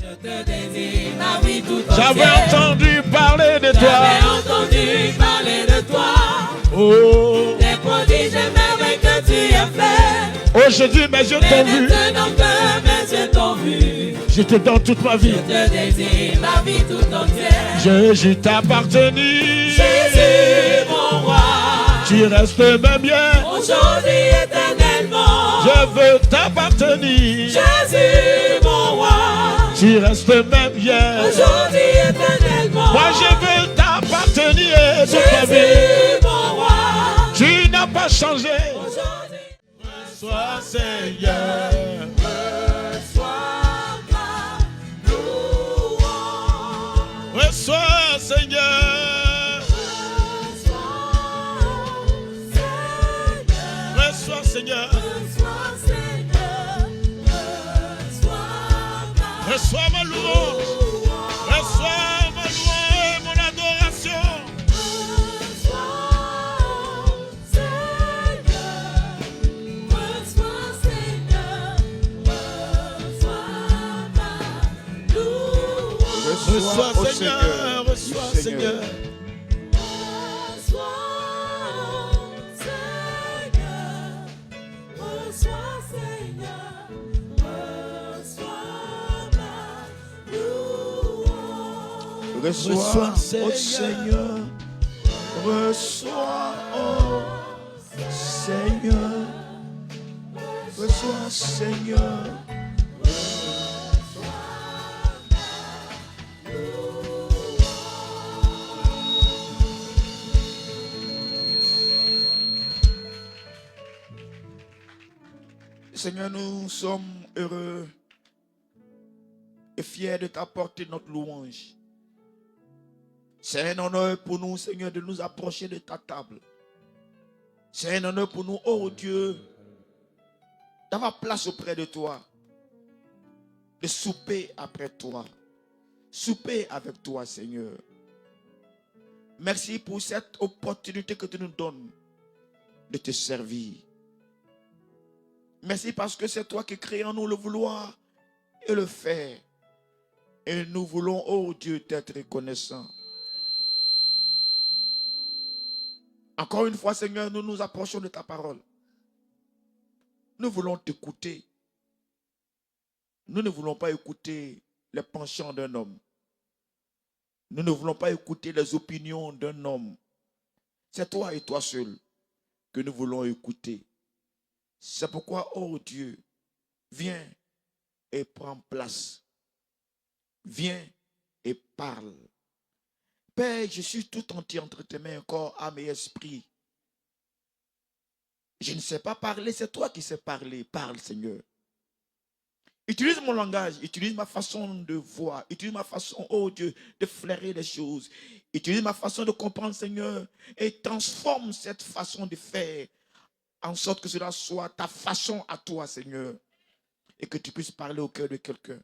Je te désire ma vie tout entière. J'avais entendu parler de toi. J'avais entendu parler de toi. Oh. Les prodiges et merveilles que tu as fait. Aujourd'hui mes yeux Mais t'ont vu. maintenant que mes yeux t'ont vu, Je te donne toute ma vie. je te désire ma vie tout entière. Je t'appartenir. Jésus mon roi, Tu restes même bien. aujourd'hui éternellement. Je veux t'appartenir. Jésus mon roi, Tu restes même bien. aujourd'hui éternellement. Moi je veux t'appartenir toute ma vie. Jésus mon roi, Tu n'as pas changé. aujourd'hui. Sois Seigneur. Reçois ma louange. Reçois Seigneur. Reçois Seigneur. Reçois ma louange. Reçois ma louange et mon adoration. Reçois Seigneur. Reçois Seigneur. Reçois, oh Seigneur, reçois, oh Seigneur, reçois, Seigneur. Seigneur, nous sommes heureux et fiers de t'apporter notre louange. C'est un honneur pour nous, Seigneur, de nous approcher de ta table. C'est un honneur pour nous, oh Dieu, d'avoir place auprès de toi, de souper après toi, souper avec toi, Seigneur. Merci pour cette opportunité que tu nous donnes de te servir. Merci parce que c'est toi qui crée en nous le vouloir et le faire. Et nous voulons, oh Dieu, t'être reconnaissants. Encore une fois, Seigneur, nous nous approchons de ta parole. Nous voulons t'écouter. Nous ne voulons pas écouter les penchants d'un homme. Nous ne voulons pas écouter les opinions d'un homme. C'est toi et toi seul que nous voulons écouter. C'est pourquoi, oh Dieu, viens et prends place. Viens et parle. Père, je suis tout entier entre tes mains, corps, âme et esprit. Je ne sais pas parler, c'est toi qui sais parler. Parle, Seigneur. Utilise mon langage, utilise ma façon de voir, utilise ma façon, oh Dieu, de flairer les choses. Utilise ma façon de comprendre, Seigneur, et transforme cette façon de faire en sorte que cela soit ta façon à toi, Seigneur, et que tu puisses parler au cœur de quelqu'un.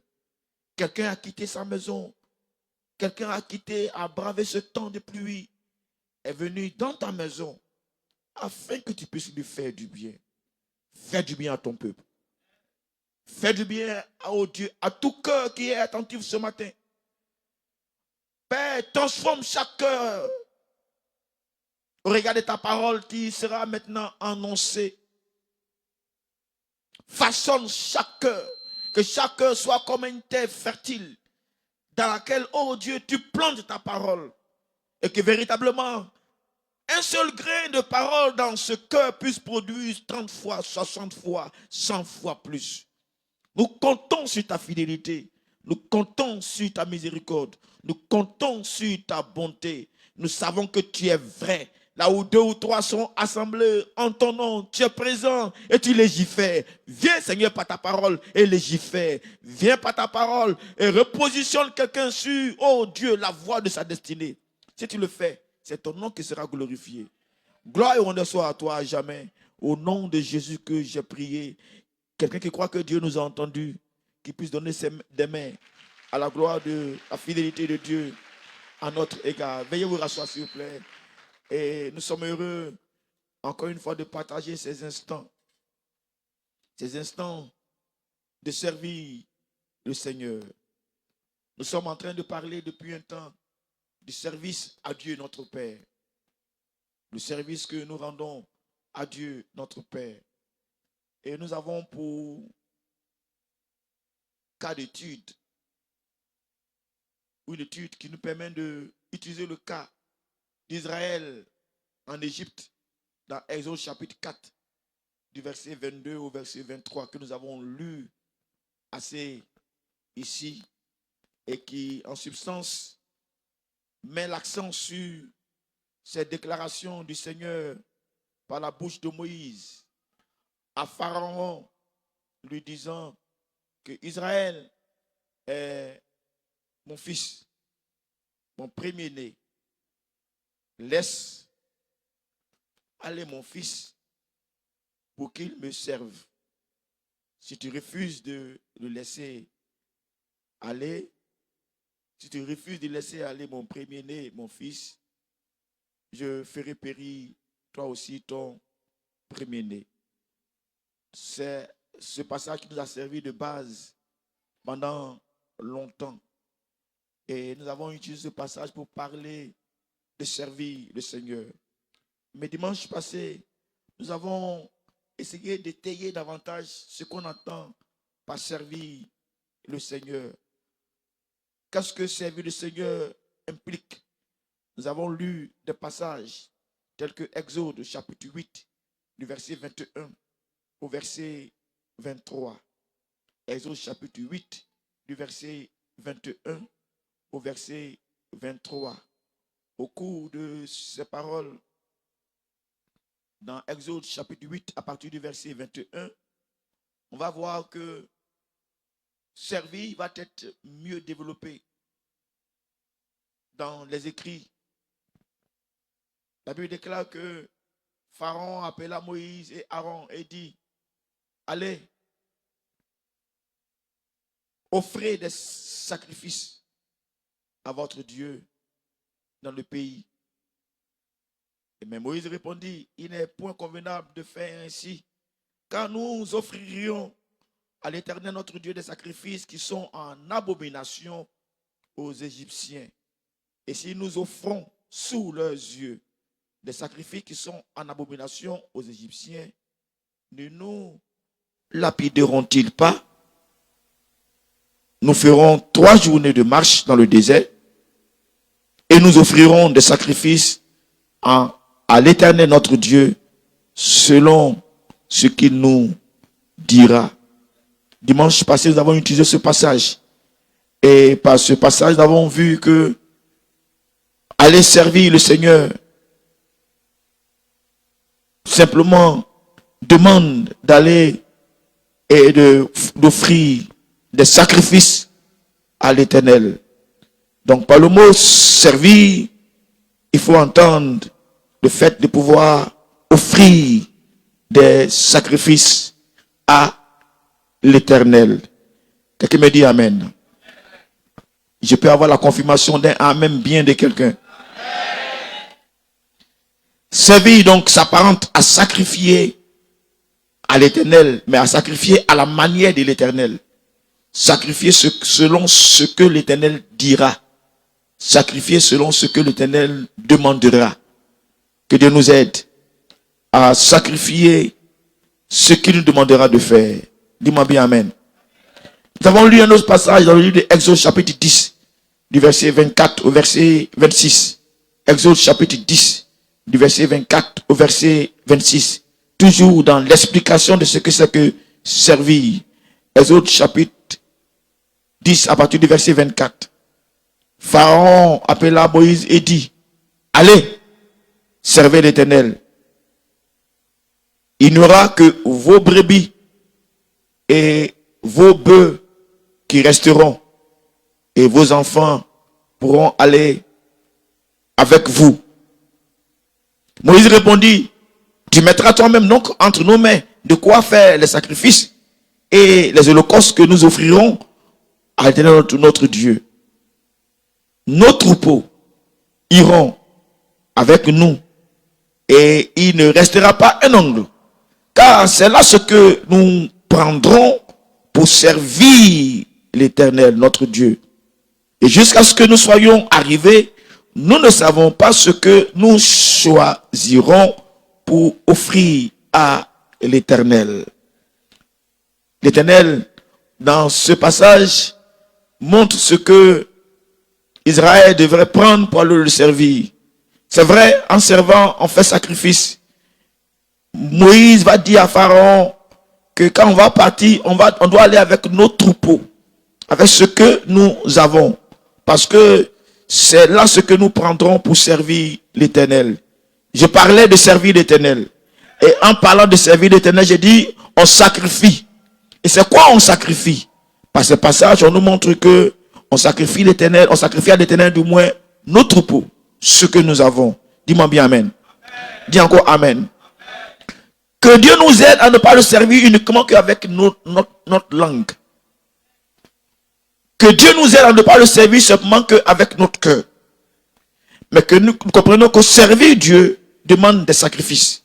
Quelqu'un a quitté sa maison. Quelqu'un a bravé ce temps de pluie, est venu dans ta maison afin que tu puisses lui faire du bien. Fais du bien à ton peuple. Fais du bien au Dieu, à tout cœur qui est attentif ce matin. Père, transforme chaque cœur au regard de ta parole qui sera maintenant annoncée. Façonne chaque cœur, que chaque cœur soit comme une terre fertile dans laquelle, oh Dieu, tu plantes ta parole. Et que véritablement, un seul grain de parole dans ce cœur puisse produire 30 fois, 60 fois, 100 fois plus. Nous comptons sur ta fidélité. Nous comptons sur ta miséricorde. Nous comptons sur ta bonté. Nous savons que tu es vrai. Là où 2 ou 3 sont assemblés en ton nom, tu es présent et tu légifères. Viens, Seigneur, par ta parole et légifère. Viens par ta parole et repositionne quelqu'un sur, oh Dieu, la voie de sa destinée. Si tu le fais, c'est ton nom qui sera glorifié. Gloire et honneur soit à toi à jamais. Au nom de Jésus que j'ai prié. Quelqu'un qui croit que Dieu nous a entendus, qui puisse donner des mains à la gloire de la fidélité de Dieu à notre égard. Veuillez vous rasseoir, s'il vous plaît. Et nous sommes heureux, encore une fois, de partager ces instants de servir le Seigneur. Nous sommes en train de parler depuis un temps du service à Dieu notre Père. Le service que nous rendons à Dieu notre Père. Et nous avons pour cas d'étude, ou une étude qui nous permet d'utiliser le cas d'Israël en Égypte dans Exode chapitre 4, du verset 22 au verset 23, que nous avons lu assez ici, et qui en substance met l'accent sur cette déclaration du Seigneur par la bouche de Moïse à Pharaon, lui disant que Israël est mon fils, mon premier-né. Laisse aller mon fils pour qu'il me serve. Si tu refuses de le laisser aller, si tu refuses de laisser aller mon premier-né, mon fils, je ferai périr toi aussi ton premier-né. C'est ce passage qui nous a servi de base pendant longtemps. Et nous avons utilisé ce passage pour parler de servir le Seigneur. Mais dimanche passé, nous avons essayé d'étayer davantage ce qu'on entend par servir le Seigneur. Qu'est-ce que servir le Seigneur implique? Nous avons lu des passages tels que Exode chapitre 8, du verset 21 au verset 23. Exode chapitre 8, du verset 21 au verset 23. Au cours de ces paroles, dans Exode chapitre 8, à partir du verset 21, on va voir que servir va être mieux développé dans les écrits. La Bible déclare que Pharaon appela Moïse et Aaron et dit: allez, offrez des sacrifices à votre Dieu dans le pays. Et mais Moïse répondit: il n'est point convenable de faire ainsi, car nous offririons à l'Éternel notre Dieu des sacrifices qui sont en abomination aux Égyptiens. Et si nous offrons sous leurs yeux des sacrifices qui sont en abomination aux Égyptiens, ne nous lapideront-ils pas? Nous ferons 3 journées de marche dans le désert et nous offrirons des sacrifices à l'Éternel notre Dieu selon ce qu'il nous dira. Dimanche passé, nous avons utilisé ce passage. Et par ce passage, nous avons vu que aller servir le Seigneur simplement demande d'aller et d'offrir des sacrifices à l'Éternel. Donc par le mot servir, il faut entendre le fait de pouvoir offrir des sacrifices à l'Éternel. Quelqu'un me dit Amen. Je peux avoir la confirmation d'un Amen bien de quelqu'un. Servir donc s'apparente à sacrifier à l'Éternel, mais à sacrifier à la manière de l'Éternel. Sacrifier selon ce que l'Éternel dira. Sacrifier selon ce que l'Éternel demandera. Que Dieu nous aide à sacrifier ce qu'il nous demandera de faire. Dis-moi bien Amen. Nous avons lu un autre passage dans le livre de Exode chapitre 10, du verset 24 au verset 26. Exode chapitre 10, du verset 24 au verset 26. Toujours dans l'explication de ce que c'est que servir. Exode chapitre 10 à partir du verset 24. Pharaon appela Moïse et dit: allez, servez l'Éternel. Il n'y aura que vos brebis et vos bœufs qui resteront, et vos enfants pourront aller avec vous. Moïse répondit: tu mettras toi-même donc entre nos mains de quoi faire les sacrifices et les holocaustes que nous offrirons à l'Éternel notre Dieu. Nos troupeaux iront avec nous et il ne restera pas un ongle, car c'est là ce que nous prendrons pour servir l'Éternel notre Dieu. Et jusqu'à ce que nous soyons arrivés, nous ne savons pas ce que nous choisirons pour offrir à l'Éternel. L'Éternel, dans ce passage, montre ce que Israël devrait prendre pour aller le servir. C'est vrai, en servant, on fait sacrifice. Moïse va dire à Pharaon que quand on va partir, on doit aller avec nos troupeaux, avec ce que nous avons. Parce que c'est là ce que nous prendrons pour servir l'Éternel. Je parlais de servir l'Éternel. Et en parlant de servir l'Éternel, j'ai dit, on sacrifie. Et c'est quoi on sacrifie? Par ce passage, on nous montre que on sacrifie l'Éternel, on sacrifie à l'Éternel du moins nos troupeaux, ce que nous avons. Dis-moi bien Amen. Dis encore Amen. Que Dieu nous aide à ne pas le servir uniquement qu'avec notre langue. Que Dieu nous aide à ne pas le servir simplement qu'avec notre cœur. Mais que nous comprenions que servir Dieu demande des sacrifices.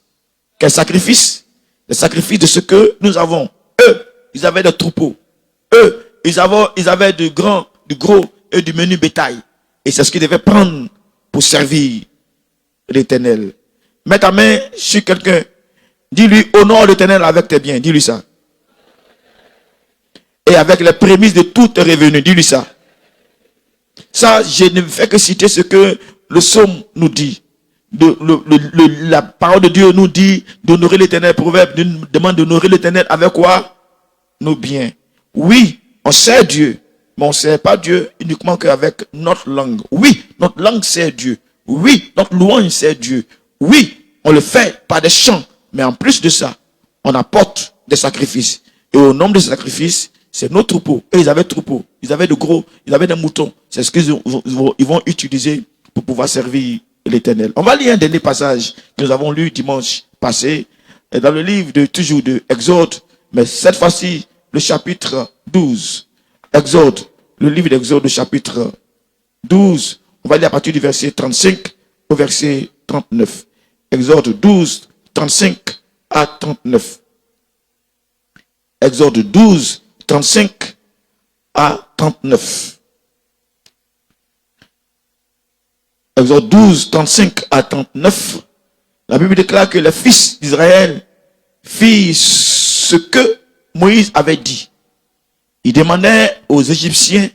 Quels sacrifices? Des sacrifices de ce que nous avons. Eux, ils avaient des troupeaux. Eux, ils avaient du gros et du menu bétail. Et c'est ce qu'ils devaient prendre pour servir l'Éternel. Mets ta main sur quelqu'un. Dis-lui, honore l'Éternel avec tes biens. Dis-lui ça. Et avec les prémices de tous tes revenus. Dis-lui ça. Ça, je ne fais que citer ce que le psaume nous dit. La parole de Dieu nous dit d'honorer l'Éternel. Proverbe nous demande d'honorer l'Éternel avec quoi? Nos biens. Oui, on sert Dieu. Mais on ne sert pas Dieu uniquement qu'avec notre langue. Oui, notre langue sert Dieu. Oui, notre louange sert Dieu. Oui, on le fait par des chants. Mais en plus de ça, on apporte des sacrifices. Et au nombre de sacrifices, c'est nos troupeaux. Et ils avaient troupeaux. Ils avaient de gros, ils avaient des moutons. C'est ce qu'ils vont utiliser pour pouvoir servir l'Éternel. On va lire un dernier passage que nous avons lu dimanche passé. Dans le livre de Exode. Mais cette fois-ci, le chapitre 12. Exode. Le livre d'Exode, le chapitre 12. On va lire à partir du verset 35 au verset 39. Exode 12, 35 à 39. Exode 12, 35 à 39. Exode 12, 35 à 39. La Bible déclare que les fils d'Israël firent ce que Moïse avait dit. Il demandait aux Égyptiens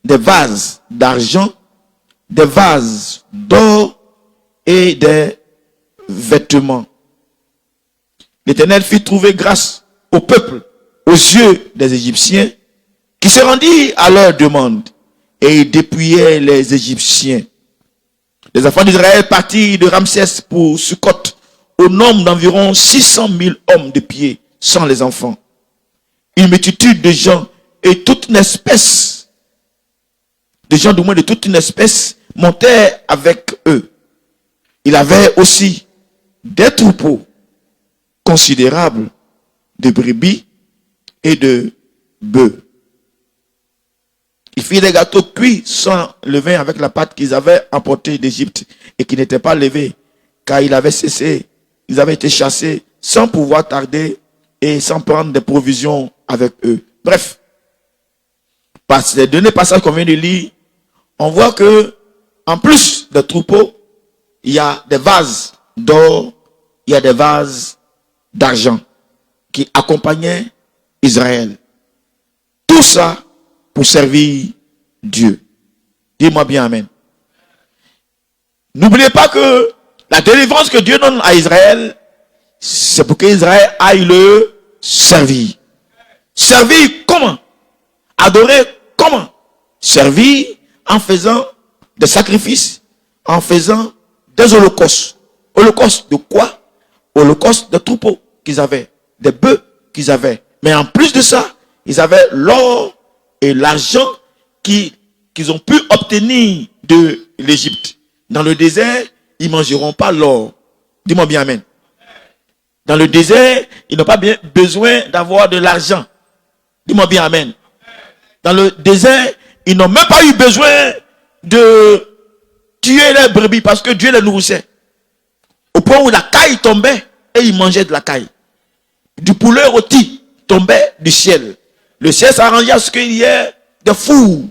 des vases d'argent, des vases d'or et des vêtements. L'Éternel fit trouver grâce au peuple aux yeux des Égyptiens qui se rendirent à leur demande et ils dépouillaient les Égyptiens. Les enfants d'Israël partirent de Ramsès pour Sukkot au nombre d'environ 600 000 hommes de pied sans les enfants. Une multitude de gens et toute une espèce, des gens du moins de toute une espèce montaient avec eux. Il avait aussi des troupeaux considérables de brebis et de bœufs. Ils firent des gâteaux cuits sans levain avec la pâte qu'ils avaient emportée d'Égypte et qui n'était pas levée, car ils avaient cessé, ils avaient été chassés sans pouvoir tarder et sans prendre des provisions avec eux. Bref, par ces deux passages qu'on vient de lire, on voit que en plus des troupeaux, il y a des vases d'or, il y a des vases d'argent qui accompagnaient Israël. Tout ça pour servir Dieu. Dis-moi bien Amen. N'oubliez pas que la délivrance que Dieu donne à Israël, c'est pour qu'Israël aille le servir. Servir comment? Adorer comment? Servir en faisant des sacrifices, en faisant des holocaustes. Holocauste de quoi? Holocauste de troupeaux qu'ils avaient, des bœufs qu'ils avaient. Mais en plus de ça, ils avaient l'or et l'argent qu'ils ont pu obtenir de l'Égypte. Dans le désert, ils ne mangeront pas l'or. Dis-moi bien Amen. Dans le désert, ils n'ont pas bien besoin d'avoir de l'argent. Dis-moi bien Amen. Dans le désert, ils n'ont même pas eu besoin de tuer les brebis parce que Dieu les nourrissait. Au point où la caille tombait et ils mangeaient de la caille. Du poulet rôti tombait du ciel. Le ciel s'arrangeait à ce qu'il y ait des fours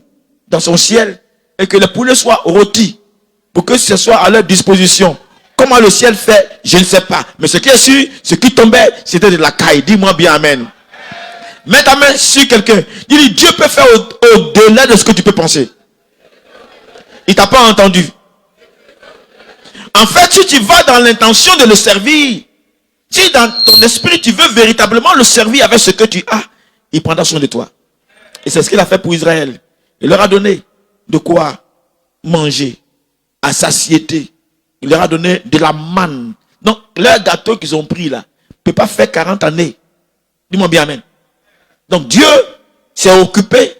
dans son ciel et que les poulets soient rôtis pour que ce soit à leur disposition. Comment le ciel fait, je ne sais pas. Mais ce qui est sûr, ce qui tombait, c'était de la caille. Dis-moi bien amen. Mets ta main sur quelqu'un. Dis, Dieu peut faire au-delà de ce que tu peux penser. Il t'a pas entendu. En fait, si tu vas dans l'intention de le servir, si dans ton esprit tu veux véritablement le servir avec ce que tu as, il prendra soin de toi. Et c'est ce qu'il a fait pour Israël. Il leur a donné de quoi manger à satiété. Il leur a donné de la manne. Donc, leur gâteau qu'ils ont pris là ne peut pas faire 40 années. Dis-moi bien amen. Donc, Dieu s'est occupé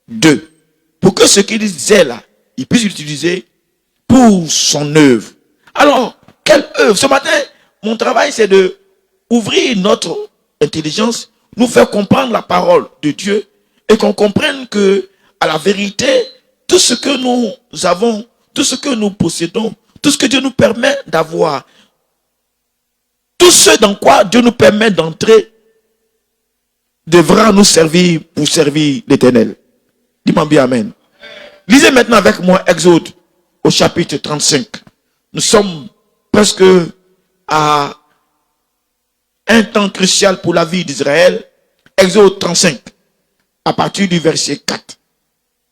d'eux. Pour que ce qu'il disait là, il puisse l'utiliser pour son œuvre. Alors, quelle œuvre? Ce matin, mon travail, c'est de ouvrir notre intelligence, nous faire comprendre la parole de Dieu et qu'on comprenne que, à la vérité, tout ce que nous avons, tout ce que nous possédons, tout ce que Dieu nous permet d'avoir, tout ce dans quoi Dieu nous permet d'entrer, devra nous servir pour servir l'Éternel. Dis-moi bien amen. Lisez maintenant avec moi Exode au chapitre 35. Nous sommes presque à un temps crucial pour la vie d'Israël. Exode 35, à partir du verset 4.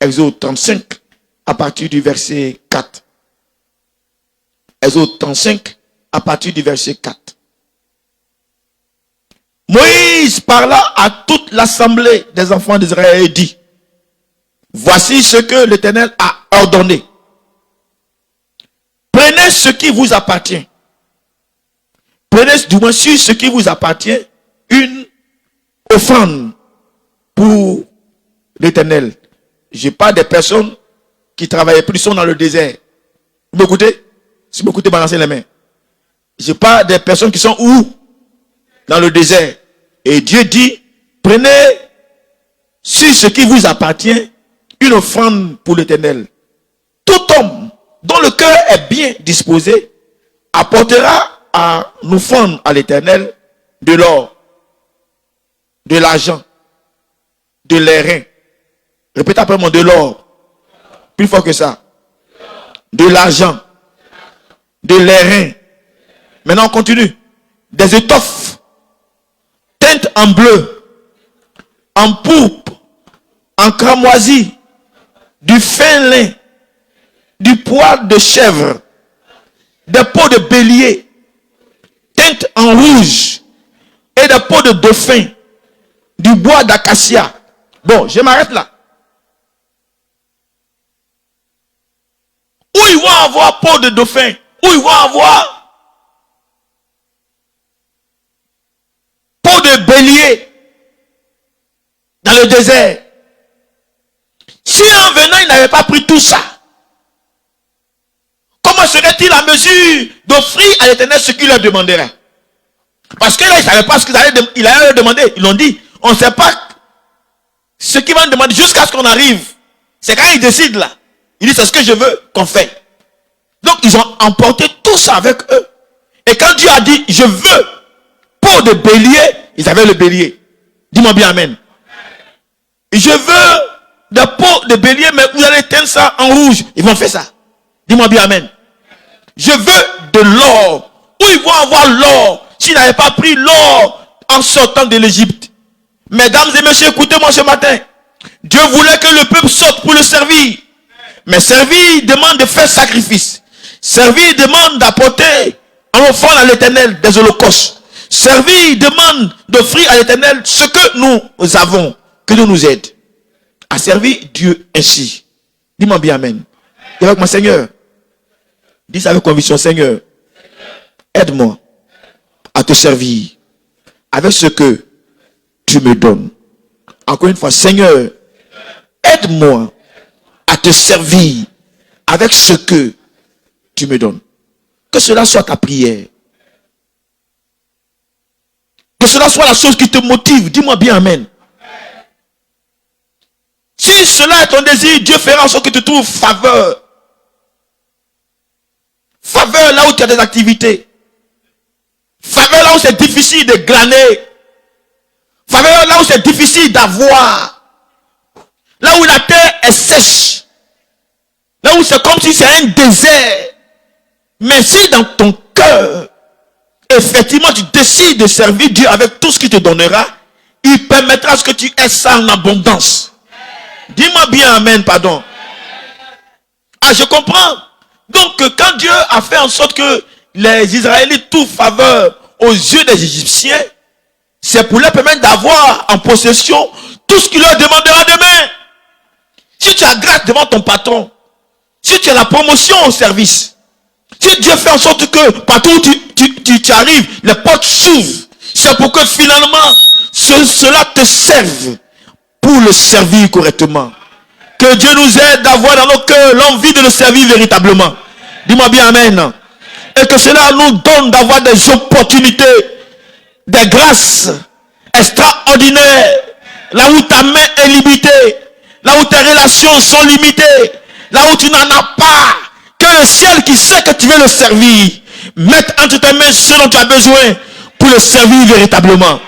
Exode 35, à partir du verset 4. Exode 35, à partir du verset 4. Moïse parla à toute l'assemblée des enfants d'Israël et dit, voici ce que l'Éternel a ordonné. Prenez ce qui vous appartient. Prenez du moins sur ce qui vous appartient une offrande pour l'Éternel. Je parle des personnes qui travaillaient plus, sont dans le désert. Vous m'écoutez? Si vous m'écoutez, balancez les mains. Je parle des personnes qui sont où? Dans le désert. Et Dieu dit, prenez sur ce qui vous appartient une offrande pour l'Éternel. Tout homme dont le cœur est bien disposé apportera à nous offrande à l'Éternel de l'or, de l'argent, de l'airain. Répétez après moi, de l'or. Plus fort que ça. De l'argent, de l'airain. Maintenant on continue. Des étoffes teintes en bleu, en pourpre, en cramoisi, du fin lin, du poil de chèvre, des peaux de bélier, teintes en rouge, et des peaux de dauphin, du bois d'acacia. Bon, je m'arrête là. Où ils vont avoir peau de dauphin? Où ils vont avoir peau de bélier dans le désert? Si en venant, il n'avait pas pris tout ça, comment serait-il en mesure d'offrir à l'Éternel ce qu'il leur demanderait? Parce que là, ils ne savaient pas ce qu'il allait leur demander. Ils l'ont dit, on ne sait pas ce qu'ils vont demander jusqu'à ce qu'on arrive. C'est quand ils décident là. Ils disent, c'est ce que je veux qu'on fait. Donc, ils ont emporté tout ça avec eux. Et quand Dieu a dit, je veux peau de bélier, ils avaient le bélier. Dis-moi bien amen. Je veux de peau de bélier, mais vous allez teindre ça en rouge. Ils vont faire ça. Dis-moi bien amen. Je veux de l'or. Où ils vont avoir l'or s'ils n'avaient pas pris l'or en sortant de l'Égypte? Mesdames et messieurs, écoutez-moi ce matin. Dieu voulait que le peuple sorte pour le servir. Mais servir demande de faire sacrifice. Servir demande d'apporter en offrande à l'Éternel des holocaustes. Servir demande d'offrir à l'Éternel ce que nous avons, que Dieu nous aide à servir Dieu ainsi. Dis-moi bien amen. Dis avec moi, Seigneur. Dis ça avec conviction, Seigneur. Aide-moi à te servir avec ce que tu me donnes. Encore une fois, Seigneur, aide-moi à te servir avec ce que tu me donnes. Que cela soit ta prière. Que cela soit la chose qui te motive. Dis-moi bien amen. Si cela est ton désir, Dieu fera en sorte que tu trouves faveur. Faveur là où tu as des activités. Faveur là où c'est difficile de glaner. Faveur là où c'est difficile d'avoir. Là où la terre est sèche. Là où c'est comme si c'est un désert. Mais si dans ton cœur, effectivement, tu décides de servir Dieu avec tout ce qu'il te donnera, il permettra à ce que tu aies ça en abondance. Dis-moi bien amen, pardon. Ah, je comprends. Donc, quand Dieu a fait en sorte que les Israélites trouvent faveur aux yeux des Égyptiens, c'est pour leur permettre d'avoir en possession tout ce qu'il leur demandera demain. Si tu as grâce devant ton patron, si tu as la promotion au service, si Dieu fait en sorte que partout où tu arrives, les portes s'ouvrent, c'est pour que finalement, cela te serve pour le servir correctement. Que Dieu nous aide d'avoir dans nos cœurs l'envie de le servir véritablement. Dis-moi bien amen. Et que cela nous donne d'avoir des opportunités, des grâces extraordinaires, là où ta main est limitée, là où tes relations sont limitées, là où tu n'en as pas, que le ciel qui sait que tu veux le servir, mette entre tes mains ce dont tu as besoin pour le servir véritablement.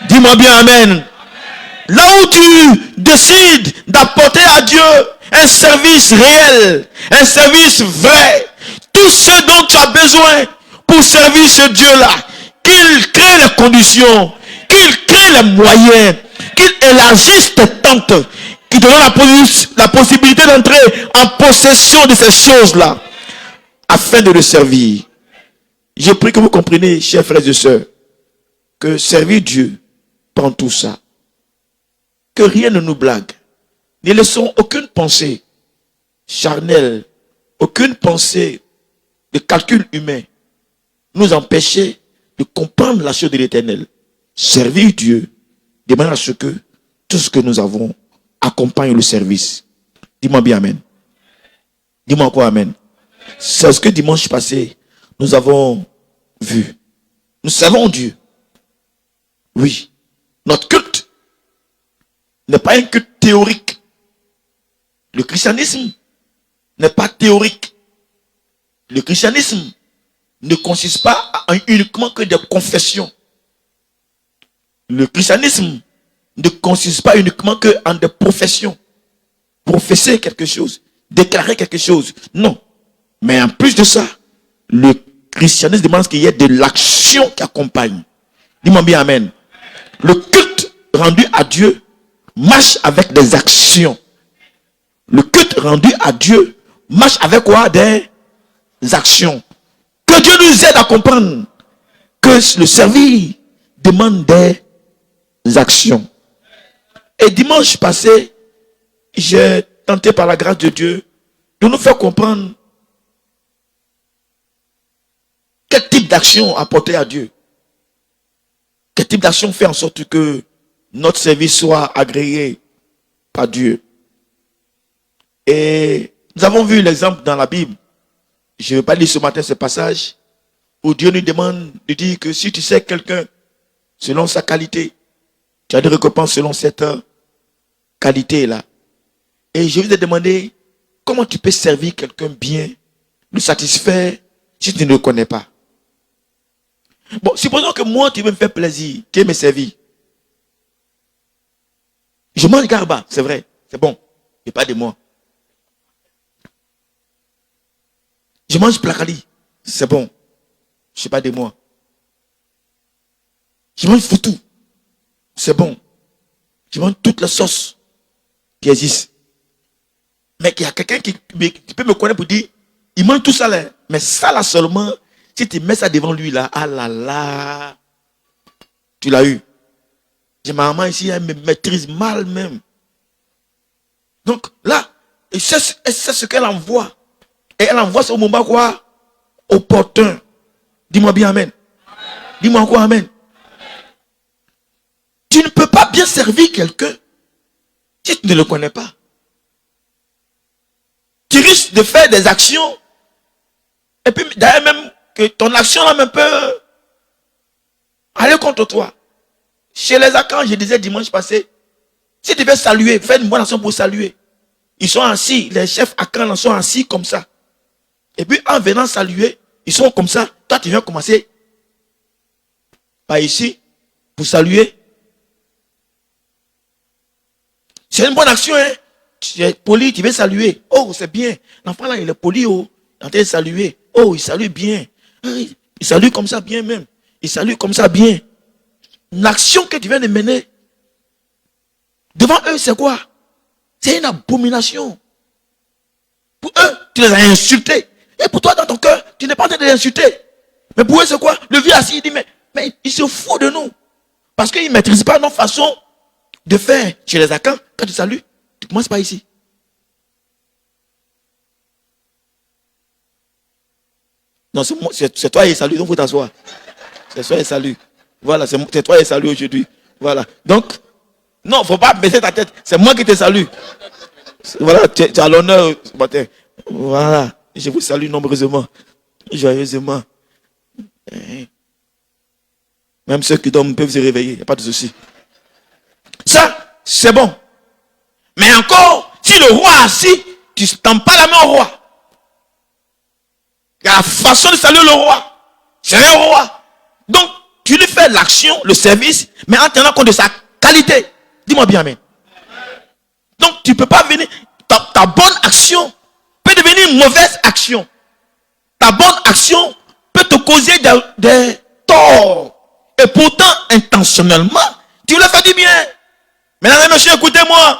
Dis-moi bien amen. Là où tu décides d'apporter à Dieu un service réel, un service vrai, tout ce dont tu as besoin pour servir ce Dieu-là, qu'il crée les conditions, qu'il crée les moyens, qu'il élargisse tes tentes, qu'il te donne la possibilité d'entrer en possession de ces choses-là, afin de le servir. Je prie que vous compreniez, chers frères et sœurs, que servir Dieu prend tout ça. Que rien ne nous blague. Ne laissons aucune pensée charnelle, aucune pensée de calcul humain nous empêcher de comprendre la chose de l'Éternel. Servir Dieu de manière à ce que tout ce que nous avons accompagne le service. Dis-moi bien amen. Dis-moi quoi amen. C'est ce que dimanche passé nous avons vu. Nous servons Dieu. Oui. Notre culte n'est pas un culte théorique. Le christianisme n'est pas théorique. Le christianisme ne consiste pas uniquement que des confessions. Le christianisme ne consiste pas uniquement que en des professions. Professer quelque chose, déclarer quelque chose. Non. Mais en plus de ça, le christianisme demande qu'il y ait de l'action qui accompagne. Dis-moi bien amen. Le culte rendu à Dieu marche avec des actions. Le culte rendu à Dieu marche avec quoi? Des actions. Que Dieu nous aide à comprendre que le servir demande des actions. Et dimanche passé, j'ai tenté par la grâce de Dieu de nous faire comprendre quel type d'action apporter à Dieu. Quel type d'action fait en sorte que notre service soit agréé par Dieu. Et nous avons vu l'exemple dans la Bible. Je ne vais pas lire ce matin ce passage où Dieu nous demande de dire que si tu sais quelqu'un selon sa qualité, tu as des récompenses selon cette qualité-là. Et je vous ai demandé comment tu peux servir quelqu'un bien, le satisfaire si tu ne le connais pas. Bon, supposons que moi, tu veux me faire plaisir, tu veux me servir. Je mange garba, c'est vrai, c'est bon, et pas de moi. Je mange placali, c'est bon, je sais pas de moi. Je mange foutou, c'est bon. Je mange toutes les sauces qui existent. Mais il y a quelqu'un qui peut me connaître pour dire, il mange tout ça là, mais ça là seulement, si tu mets ça devant lui là, ah là là, tu l'as eu. J'ai ma maman ici, elle me maîtrise mal même. Donc là, c'est ce qu'elle envoie. Et elle envoie ça au moment quoi? Opportun. Dis-moi bien amen. Dis-moi quoi amen. Tu ne peux pas bien servir quelqu'un si tu ne le connais pas. Tu risques de faire des actions. Et puis d'ailleurs même que ton action là même peut aller contre toi. Chez les Akans, je disais dimanche passé, si tu veux saluer, fais une bonne action pour saluer. Ils sont assis, les chefs Akans sont assis comme ça. Et puis en venant saluer, ils sont comme ça. Toi tu viens commencer par ici pour saluer. C'est une bonne action, hein? tu es poli, tu veux saluer. Oh, c'est bien. L'enfant là, il est poli, oh. Il est en train de saluer. Oh, il salue bien. Il salue comme ça bien même. Il salue comme ça bien. L'action que tu viens de mener, devant eux, c'est quoi? C'est une abomination. Pour eux, tu les as insultés. Et pour toi, dans ton cœur, tu n'es pas en train de les insulter. Mais pour eux, c'est quoi? Le vieux assis, il dit, mais il se fout de nous. Parce qu'ils ne maîtrisent pas nos façons de faire. Chez les Akans, quand tu salues, tu commences par ici. Non, c'est toi et salut, donc il faut t'asseoir. C'est toi et salut. Voilà, c'est toi et salut aujourd'hui. Voilà. Donc, non, il ne faut pas baisser ta tête. C'est moi qui te salue. Voilà, tu as l'honneur ce matin. Voilà. Je vous salue nombreusement, joyeusement. Même ceux qui dorment peuvent se réveiller. Il n'y a pas de souci. Ça, c'est bon. Mais encore, si le roi est assis, tu ne tends pas la main au roi. Il y a la façon de saluer le roi. C'est un roi. Donc, tu lui fais l'action, le service, mais en tenant compte de sa qualité. Dis-moi bien, amen. Donc, tu ne peux pas venir. Ta bonne action peut devenir une mauvaise action. Ta bonne action peut te causer des torts. Et pourtant, intentionnellement, tu le fais du bien. Mesdames et messieurs, écoutez-moi.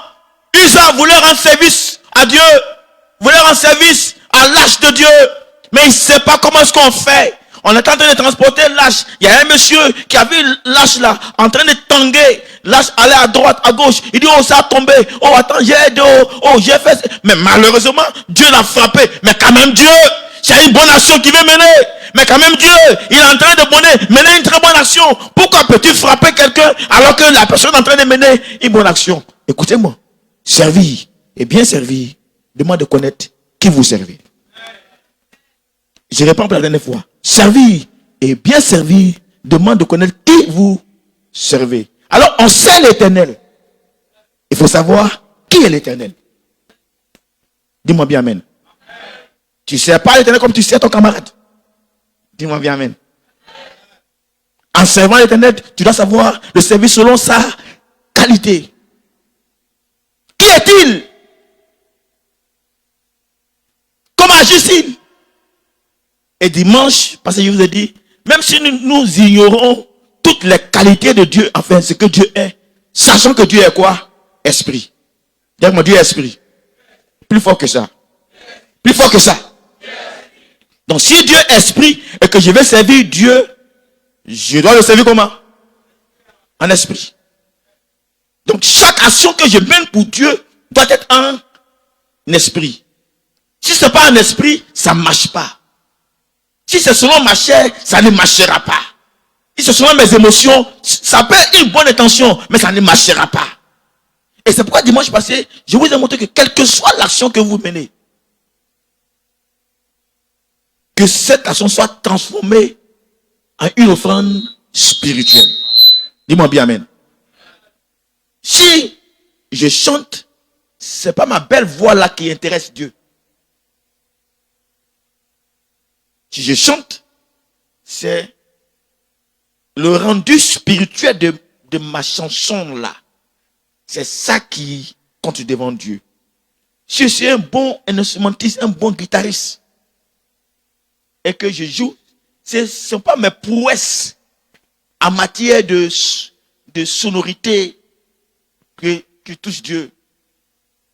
Usa voulait rendre service à Dieu. Voulait rendre service à l'âge de Dieu. Mais il ne sait pas comment est-ce qu'on fait. On est en train de transporter l'âge. Il y a un monsieur qui a vu l'âge là, en train de tanguer. L'âge allait à droite, à gauche. Il dit, oh, ça a tombé. Oh, attends, j'ai aidé. Oh, j'ai fait. Mais malheureusement, Dieu l'a frappé. Mais quand même, Dieu, c'est une bonne action qu'il veut mener. Mais quand même, Dieu, il est en train de mener une très bonne action. Pourquoi peux-tu frapper quelqu'un alors que la personne est en train de mener une bonne action? Écoutez-moi. Servir et bien servir demande de connaître qui vous servez. Je réponds pour la dernière fois. Servir et bien servir demande de connaître qui vous servez. Alors, on sait l'Éternel. Il faut savoir qui est l'Éternel. Dis-moi bien amen. Tu ne sais pas l'Éternel comme tu sais ton camarade. Dis-moi bien amen. En servant l'Éternel, tu dois savoir le service selon sa qualité. Qui est-il? Comment agit-il? Et dimanche, parce que je vous ai dit, même si nous ignorons toutes les qualités de Dieu, enfin ce que Dieu est, sachant que Dieu est quoi? Esprit. Dis-moi, Dieu est esprit. Plus fort que ça. Plus fort que ça. Donc si Dieu est esprit et que je vais servir Dieu, je dois le servir comment? En esprit. Donc chaque action que je mène pour Dieu doit être en esprit. Si ce n'est pas en esprit, ça ne marche pas. Si c'est selon ma chair, ça ne marchera pas. Si c'est selon mes émotions, ça peut être une bonne intention, mais ça ne marchera pas. Et c'est pourquoi dimanche passé, je vous ai montré que quelle que soit l'action que vous menez, que cette action soit transformée en une offrande spirituelle. Dis-moi bien amen. Si je chante, ce n'est pas ma belle voix là qui intéresse Dieu. Si je chante, c'est le rendu spirituel de ma chanson là. C'est ça qui compte devant Dieu. Si je suis un bon instrumentiste, un bon guitariste, et que je joue, ce ne sont pas mes prouesses en matière de sonorité qui touche Dieu.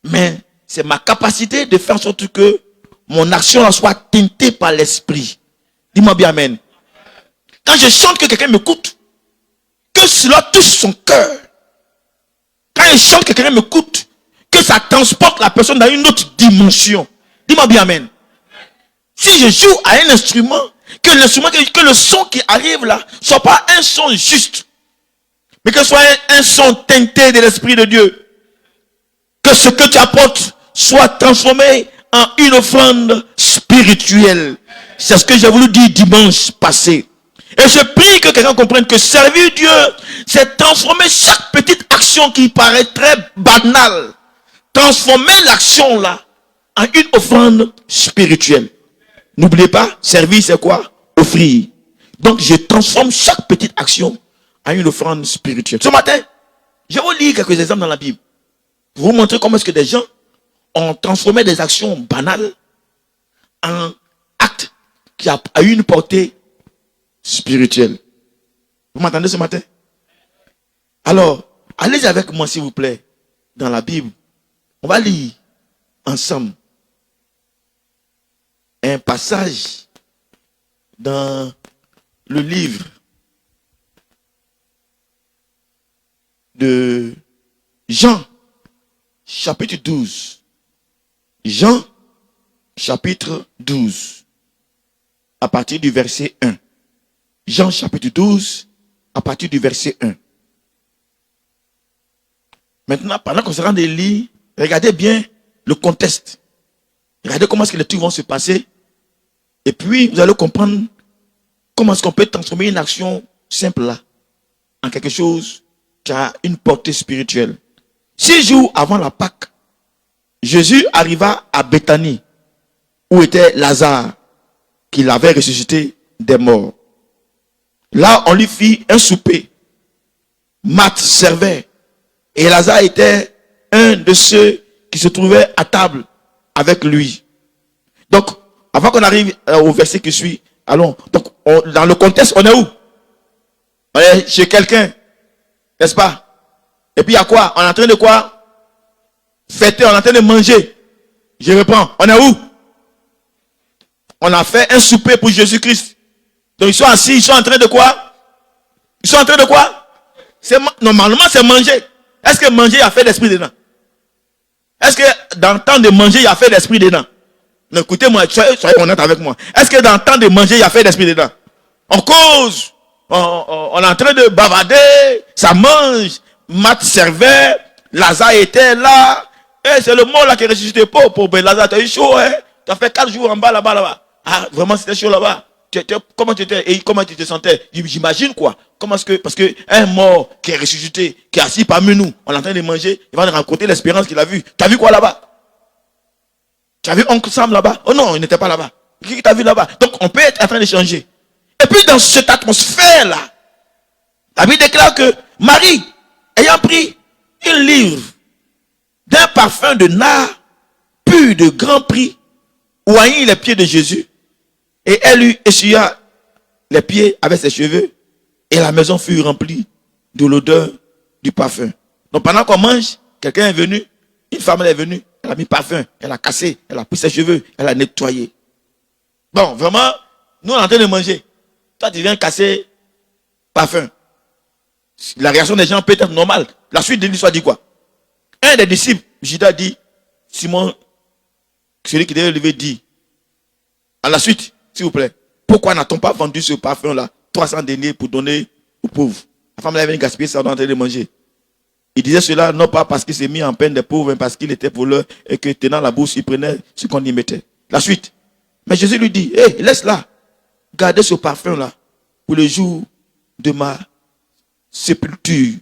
Mais c'est ma capacité de faire en sorte que mon action soit teintée par l'esprit. Dis-moi bien amen. Quand je chante que quelqu'un m'écoute, que cela touche son cœur. Quand je chante que quelqu'un m'écoute, que ça transporte la personne dans une autre dimension. Dis-moi bien amen. Si je joue à un instrument, que le son qui arrive là, ne soit pas un son juste, mais que ce soit un son teinté de l'Esprit de Dieu. Que ce que tu apportes soit transformé en une offrande spirituelle. C'est ce que j'ai voulu dire dimanche passé. Et je prie que quelqu'un comprenne que servir Dieu, c'est transformer chaque petite action qui paraît très banale. Transformer l'action là en une offrande spirituelle. N'oubliez pas, servir c'est quoi? Offrir. Donc je transforme chaque petite action en une offrande spirituelle. Ce matin, je vais vous lire quelques exemples dans la Bible. Pour vous montrer comment est-ce que des gens on transformait des actions banales en actes qui a eu une portée spirituelle. Vous m'entendez ce matin? Alors, allez avec moi s'il vous plaît dans la Bible. On va lire ensemble un passage dans le livre de Jean, chapitre 12. Jean, chapitre 12, à partir du verset 1. Jean, chapitre 12, à partir du verset 1. Maintenant, pendant qu'on se rend des lits, regardez bien le contexte. Regardez comment est-ce que les trucs vont se passer. Et puis, vous allez comprendre comment est-ce qu'on peut transformer une action simple là en quelque chose qui a une portée spirituelle. 6 jours avant la Pâque, Jésus arriva à Béthanie, où était Lazare, qu'il avait ressuscité des morts. Là, on lui fit un souper. Marthe servait. Et Lazare était un de ceux qui se trouvaient à table avec lui. Donc, avant qu'on arrive au verset qui suit, allons. Donc, dans le contexte, on est où? On est chez quelqu'un. N'est-ce pas? Et puis, il y a quoi? On est en train de quoi? Fêter, on est en train de manger. Je reprends. On est où? On a fait un souper pour Jésus-Christ. Donc, ils sont assis, ils sont en train de quoi? Ils sont en train de quoi? Normalement, c'est manger. Est-ce que manger, il y a fait d'esprit dedans? Est-ce que dans le temps de manger, il y a fait d'esprit dedans? Non, écoutez-moi, soyez honnête avec moi. Est-ce que dans le temps de manger, il y a fait d'esprit dedans? On cause, on est en train de bavarder, ça mange, Marthe servait, Lazare était là, et c'est le mort là qui est ressuscité. Pauvre Lazare, tu as eu chaud, hein? Tu as fait 4 jours en bas là-bas. Ah, vraiment, c'était chaud là-bas. Comment tu étais et comment tu te sentais? J'imagine quoi? Comment est-ce que, parce que un mort qui est ressuscité, qui est assis parmi nous, on est en train de manger, il va nous raconter l'expérience qu'il a vue. Tu as vu quoi là-bas? Tu as vu Oncle Sam là-bas? Oh non, il n'était pas là-bas. Qui t'a vu là-bas? Donc on peut être en train d'échanger. Et puis dans cette atmosphère-là, la Bible déclare que Marie, ayant pris une livre d'un parfum de nard pur de grand prix, oignit les pieds de Jésus, et elle lui essuya les pieds avec ses cheveux, et la maison fut remplie de l'odeur du parfum. Donc pendant qu'on mange, quelqu'un est venu, une femme est venue, elle a mis parfum, elle a cassé, elle a pris ses cheveux, elle a nettoyé. Bon, vraiment, nous on est en train de manger. Toi tu viens casser parfum. La réaction des gens peut être normale. La suite de l'histoire dit quoi? Un des disciples, Judas dit, Simon, celui qui devait lever dit, à la suite, s'il vous plaît, pourquoi n'a-t-on pas vendu ce parfum-là 300 deniers pour donner aux pauvres? La femme avait gaspillé ça, on est en train de manger. Il disait cela non pas parce qu'il s'est mis en peine des pauvres, mais parce qu'il était voleur et que tenant la bourse, il prenait ce qu'on y mettait. La suite. Mais Jésus lui dit, hé, laisse-la. Gardez ce parfum-là pour le jour de ma sépulture.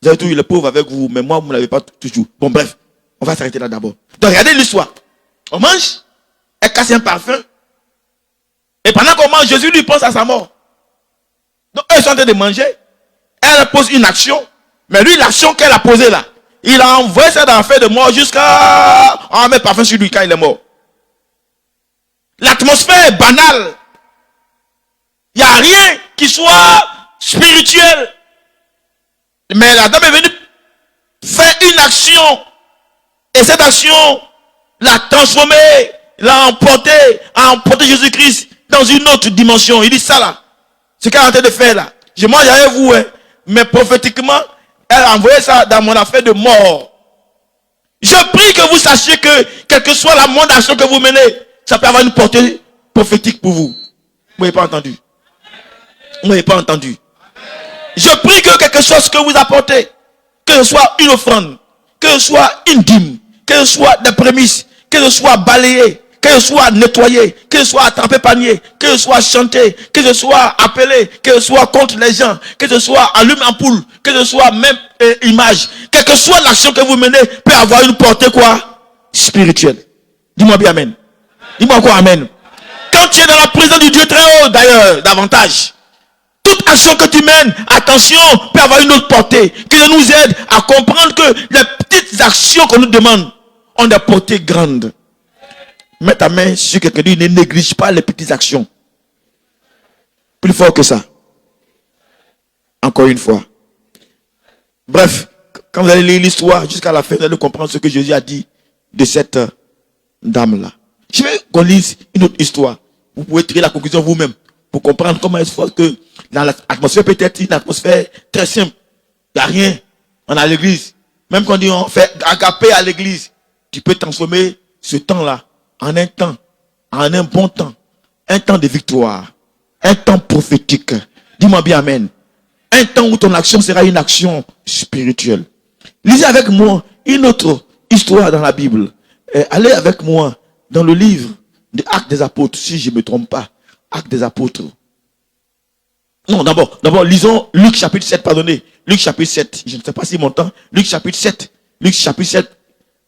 Vous avez toujours les pauvres avec vous, mais moi, vous ne l'avez pas toujours. Bon, bref, on va s'arrêter là d'abord. Donc, regardez l'histoire. On mange, elle casse un parfum. Et pendant qu'on mange, Jésus lui pense à sa mort. Donc, eux sont en train de manger. Elle pose une action. Mais lui, l'action qu'elle a posée là, il a envoyé ça dans l'affaire de mort jusqu'à... On met parfum sur lui quand il est mort. L'atmosphère est banale. Il n'y a rien qui soit spirituel. Mais la dame est venue faire une action. Et cette action l'a transformé, l'a emporté, a emporté Jésus-Christ dans une autre dimension. Il dit ça là. Ce qu'elle est en train de faire là. Je mange avec vous, hein, mais prophétiquement, elle a envoyé ça dans mon affaire de mort. Je prie que vous sachiez que, quelle que soit la moindre action que vous menez, ça peut avoir une portée prophétique pour vous. Vous n'avez pas entendu? Vous n'avez pas entendu? Je prie que quelque chose que vous apportez, que ce soit une offrande, que ce soit une dîme, que ce soit des prémices, que ce soit balayé, que ce soit nettoyé, que ce soit attrapé panier, que ce soit chanté, que ce soit appelé, que ce soit contre les gens, que ce soit allumé ampoule, que ce soit même image, quelle que soit l'action que vous menez, peut avoir une portée quoi? Spirituelle. Dis-moi bien amen. Dis-moi quoi amen. Quand tu es dans la présence du Dieu très haut, d'ailleurs, davantage, Toute action que tu mènes, attention, peut avoir une autre portée qui nous aide à comprendre que les petites actions qu'on nous demande ont des portées grandes. Mets ta main sur quelqu'un qui ne néglige pas les petites actions. Plus fort que ça. Encore une fois. Bref, quand vous allez lire l'histoire jusqu'à la fin, vous allez comprendre ce que Jésus a dit de cette dame-là. Je vais qu'on lise une autre histoire. Vous pouvez tirer la conclusion vous-même pour comprendre comment il se fait que dans l'atmosphère peut-être une atmosphère très simple. Il n'y a rien. On est à l'église. Même quand on dit on fait agapé à l'église, tu peux transformer ce temps-là en un temps, en un bon temps. Un temps de victoire. Un temps prophétique. Dis-moi bien amen. Un temps où ton action sera une action spirituelle. Lisez avec moi une autre histoire dans la Bible. Allez avec moi dans le livre des Actes des Apôtres, si je ne me trompe pas. Actes des Apôtres. Non, d'abord, lisons Luc chapitre 7, pardonnez. Luc chapitre 7. Je ne sais pas si mon temps. Luc chapitre 7. Luc chapitre 7,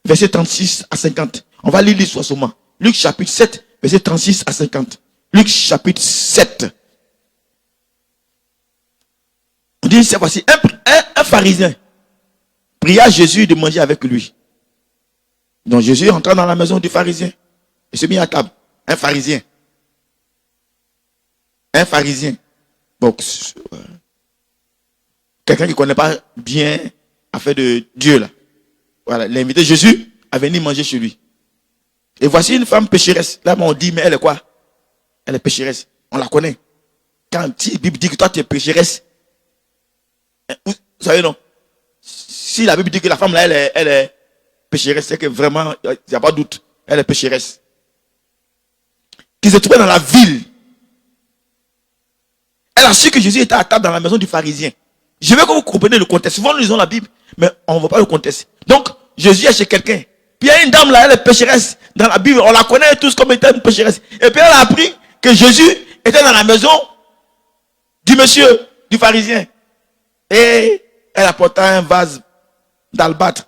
verset 36 à 50. On va lire l'histoire seulement. Luc chapitre 7, verset 36 à 50. Luc chapitre 7. On dit, c'est voici, un pharisien pria Jésus de manger avec lui. Donc Jésus entra dans la maison du pharisien et se mit à table. Un pharisien. Un pharisien. Donc, quelqu'un qui ne connaît pas bien l'affaire de Dieu là. Voilà, l'invité Jésus à venir manger chez lui. Et voici une femme pécheresse. Là, on dit, mais elle est quoi? Elle est pécheresse. On la connaît. Quand la Bible dit que toi tu es pécheresse, vous savez non? Si la Bible dit que la femme là, elle est pécheresse, c'est que vraiment, il n'y a pas de doute. Elle est pécheresse. Qui se trouvait dans la ville. Elle a su que Jésus était à table dans la maison du pharisien. Je veux que vous compreniez le contexte. Souvent nous lisons la Bible, mais on ne voit pas le contexte. Donc, Jésus est chez quelqu'un. Puis il y a une dame là, elle est pécheresse. Dans la Bible, on la connaît tous comme étant une pécheresse. Et puis elle a appris que Jésus était dans la maison du monsieur, du pharisien. Et elle apporta un vase d'albâtre.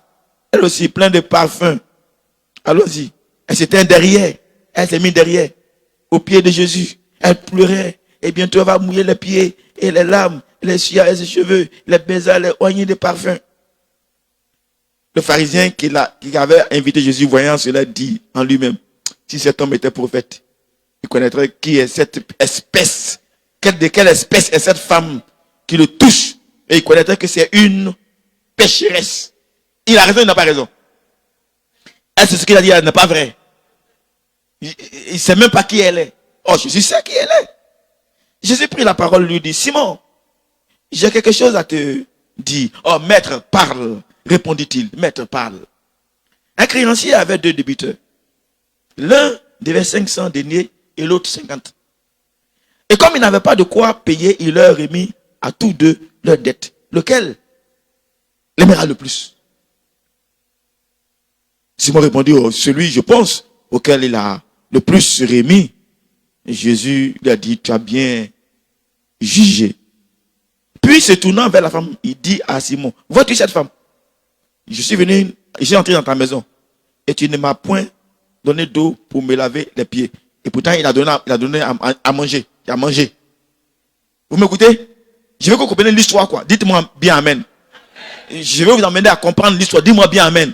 Elle aussi, plein de parfums. Allons-y. Elle s'était derrière. Elle s'est mise derrière. Au pied de Jésus. Elle pleurait. Et bientôt elle va mouiller les pieds et les larmes, les ses cheveux, les baisers, les oignons de parfum. Le pharisien qui avait invité Jésus, voyant cela, dit en lui-même, si cet homme était prophète, il connaîtrait qui est cette espèce, de quelle espèce est cette femme qui le touche, et il connaîtrait que c'est une pécheresse. Il a raison, il n'a pas raison. Est-ce que ce qu'il a dit n'est pas vrai? Il ne sait même pas qui elle est. Oh, Jésus sait qui elle est. Jésus prit la parole, lui dit, Simon, j'ai quelque chose à te dire. Oh, maître, parle, répondit-il. Maître, parle. Un créancier avait 2 débiteurs. L'un devait 500 deniers et l'autre 50. Et comme il n'avait pas de quoi payer, il leur remit à tous deux leur dette. Lequel l'aimera le plus? Simon répondit, oh, celui, je pense, auquel il a le plus remis. Et Jésus lui a dit, tu as bien jugé. Puis se tournant vers la femme, il dit à Simon, vois-tu cette femme? Je suis entré dans ta maison et tu ne m'as point donné d'eau pour me laver les pieds. Et pourtant, il a donné à manger. Il a mangé. Vous m'écoutez? Je veux que vous compreniez l'histoire, quoi. Dites-moi bien amen. Je vais vous emmener à comprendre l'histoire. Dis-moi bien amen.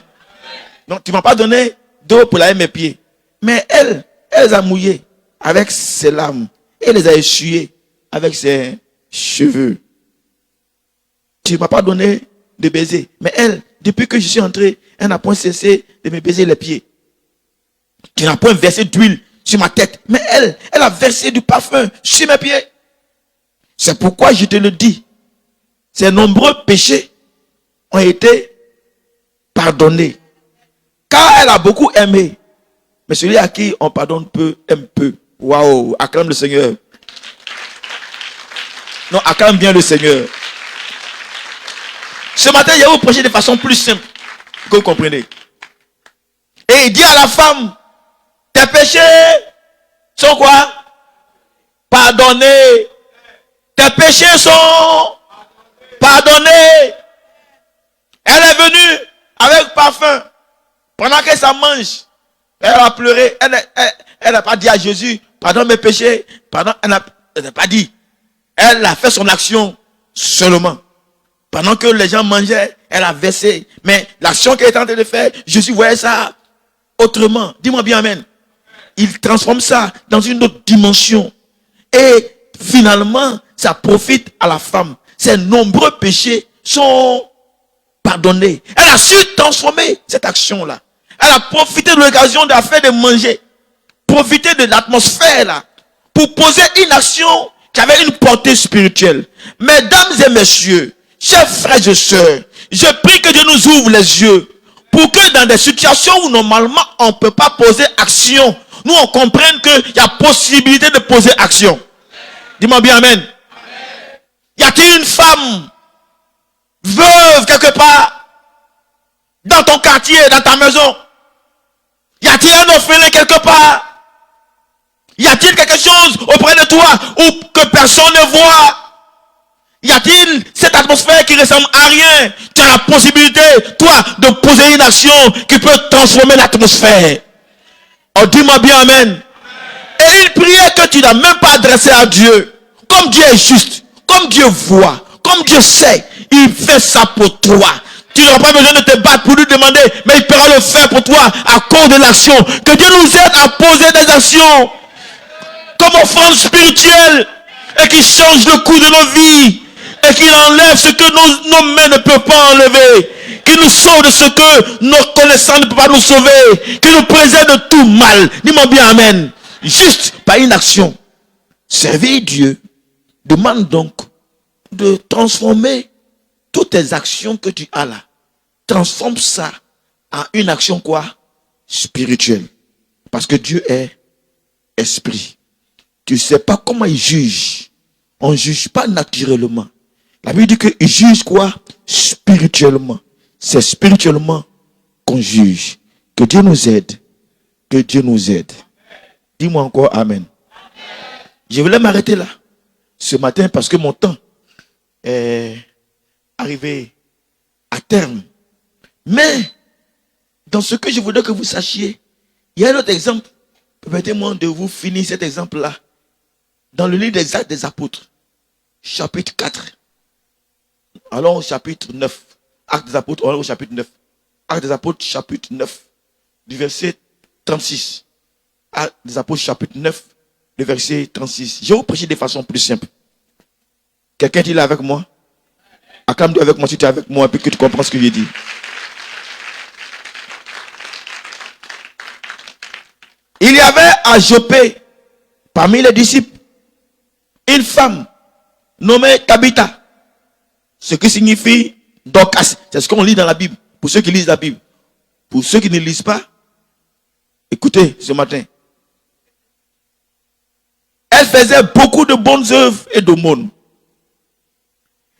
Donc, tu ne m'as pas donné d'eau pour laver mes pieds. Mais elle les a mouillés avec ses larmes. Et les a essuyés avec ses cheveux. Tu ne m'as pas donné de baiser. Mais elle, depuis que je suis entré, elle n'a point cessé de me baiser les pieds. Tu n'as point versé d'huile sur ma tête. Mais elle a versé du parfum sur mes pieds. C'est pourquoi je te le dis. Ses nombreux péchés ont été pardonnés. Car elle a beaucoup aimé. Mais celui à qui on pardonne peu, aime peu. Waouh, acclame le Seigneur. Non, acclame bien le Seigneur. Ce matin, je vais vous prêcher de façon plus simple. Que vous comprenez. Et il dit à la femme, tes péchés sont quoi? Pardonnés. Tes péchés sont pardonnés. Elle est venue avec parfum. Pendant que ça mange, elle a pleuré. Elle n'a pas dit à Jésus, pardonne mes péchés. Pardon, elle n'a pas dit. Elle a fait son action seulement. Pendant que les gens mangeaient, elle a versé. Mais l'action qu'elle était en train de faire, Jésus voyait ça autrement. Dis-moi bien amen. Il transforme ça dans une autre dimension. Et finalement, ça profite à la femme. Ses nombreux péchés sont pardonnés. Elle a su transformer cette action-là. Elle a profité de l'occasion de la faire de manger. Profiter de l'atmosphère là. Pour poser une action qui avait une portée spirituelle. Mesdames et messieurs, chers frères et sœurs, je prie que Dieu nous ouvre les yeux pour que dans des situations où normalement on ne peut pas poser action, nous on comprenne qu'il y a possibilité de poser action. Dis-moi bien amen. Y a-t-il une femme veuve quelque part dans ton quartier, dans ta maison? Y a-t-il un orphelin quelque part? Y a-t-il quelque chose auprès de toi ou que personne ne voit? Y a-t-il cette atmosphère qui ressemble à rien? Tu as la possibilité, toi, de poser une action qui peut transformer l'atmosphère. Oh, dis-moi bien amen. Et une prière que tu n'as même pas adressée à Dieu. Comme Dieu est juste, comme Dieu voit, comme Dieu sait, il fait ça pour toi. Tu n'auras pas besoin de te battre pour lui demander, mais il pourra le faire pour toi à cause de l'action. Que Dieu nous aide à poser des actions comme offrande spirituelle et qui change le cours de nos vies et qui enlève ce que nos mains ne peuvent pas enlever, qui nous sauve de ce que nos connaissances ne peuvent pas nous sauver, qui nous préserve de tout mal. Dis-moi bien amen. Juste par une action. Servir Dieu demande donc de transformer toutes tes actions que tu as là. Transforme ça en une action quoi? Spirituelle. Parce que Dieu est esprit. Tu ne sais pas comment il juge. On ne juge pas naturellement. La Bible dit qu'il juge quoi? Spirituellement. C'est spirituellement qu'on juge. Que Dieu nous aide. Que Dieu nous aide. Dis-moi encore amen. Je voulais m'arrêter là ce matin parce que mon temps est arrivé à terme. Mais dans ce que je voudrais que vous sachiez, il y a un autre exemple. Permettez-moi de vous finir cet exemple-là. Dans le livre des Actes des Apôtres, chapitre 4. Allons au chapitre 9. Actes des Apôtres, allons au chapitre 9. Actes des Apôtres, chapitre 9, du verset 36. Actes des Apôtres, chapitre 9, le verset 36. Je vais vous prêcher de façon plus simple. Quelqu'un est là avec moi? Acclame-toi avec moi si tu es avec moi et puis que tu comprends ce que j'ai dit. Il y avait à Jopé, parmi les disciples, une femme nommée Tabitha. Ce qui signifie Dorcas. C'est ce qu'on lit dans la Bible. Pour ceux qui lisent la Bible. Pour ceux qui ne lisent pas, écoutez ce matin. Elle faisait beaucoup de bonnes œuvres et d'aumônes.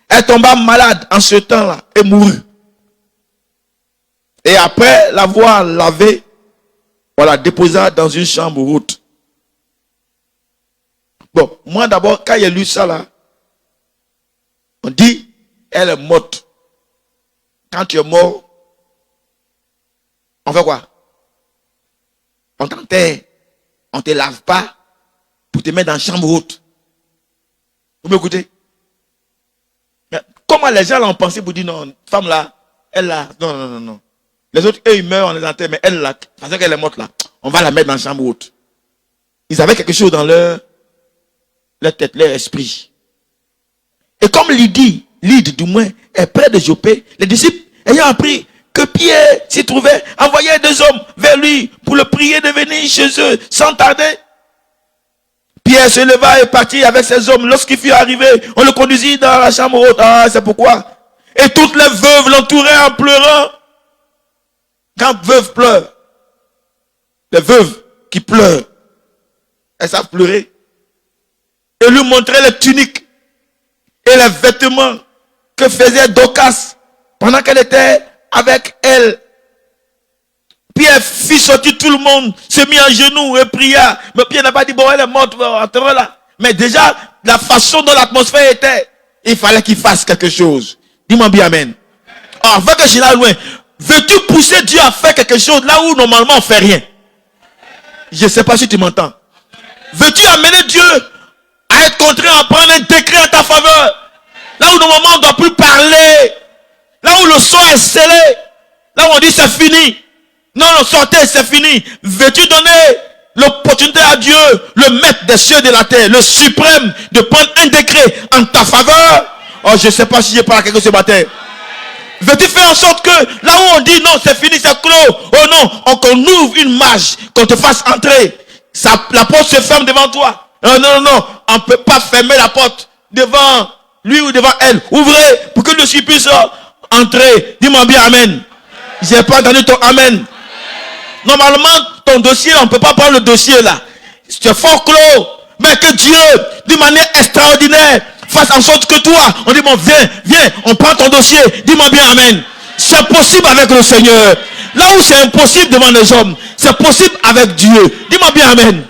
Elle tomba malade en ce temps-là et mourut. Et après l'avoir lavée, on la déposa dans une chambre haute. Bon, moi d'abord, quand j'ai lu ça là, on dit, elle est morte. Quand tu es mort, on fait quoi? On t'enterre, on ne te lave pas pour te mettre dans une chambre haute. Vous m'écoutez? Comment les gens l'ont pensé pour dire non, femme là, elle là, non. Les autres, eux, ils meurent, on les enterre, mais elle là, parce qu'elle est morte là, on va la mettre dans une chambre haute. Ils avaient quelque chose dans leur tête, leur esprit. Et comme Lydie du moins, est près de Jopé, les disciples, ayant appris que Pierre s'y trouvait, envoyaient 2 hommes vers lui pour le prier de venir chez eux sans tarder. Pierre se leva et partit avec ses hommes. Lorsqu'il fut arrivé, on le conduisit dans la chambre haute. Ah, c'est pourquoi. Et toutes les veuves l'entouraient en pleurant. Quand veuve pleure, les veuves qui pleurent, elles savent pleurer. Et lui montraient les tuniques et les vêtements que faisait Dorcas pendant qu'elle était avec elle. Pierre fit sortir tout le monde, se mit à genoux et pria. Mais Pierre n'a pas dit, bon, elle est morte, enterrez là. Mais déjà, la façon dont l'atmosphère était, il fallait qu'il fasse quelque chose. Dis-moi bien amen. Alors, avant que je n'aille loin, veux-tu pousser Dieu à faire quelque chose là où normalement on ne fait rien? Je ne sais pas si tu m'entends. Veux-tu amener Dieu à être contraint à prendre un décret en ta faveur. Là où normalement on ne doit plus parler. Là où le son est scellé. Là où on dit c'est fini. Non, non, sortez, c'est fini. Veux-tu donner l'opportunité à Dieu, le maître des cieux et de la terre, le suprême, de prendre un décret en ta faveur? Oh, je ne sais pas si j'ai parlé à quelqu'un ce matin. Veux-tu faire en sorte que là où on dit non, c'est fini, c'est clos. Oh non, qu'on ouvre une marge, qu'on te fasse entrer. La porte se ferme devant toi. Non, non, non, on ne peut pas fermer la porte devant lui ou devant elle. Ouvrez pour que le Dieu puisse entrer. Dis-moi bien amen. Je n'ai pas entendu ton amen. Normalement, ton dossier, on ne peut pas prendre le dossier là. C'est fort clos. Mais que Dieu, d'une manière extraordinaire, fasse en sorte que toi, on dit bon, viens, viens, on prend ton dossier. Dis-moi bien amen. C'est possible avec le Seigneur. Là où c'est impossible devant les hommes, c'est possible avec Dieu. Dis-moi bien amen.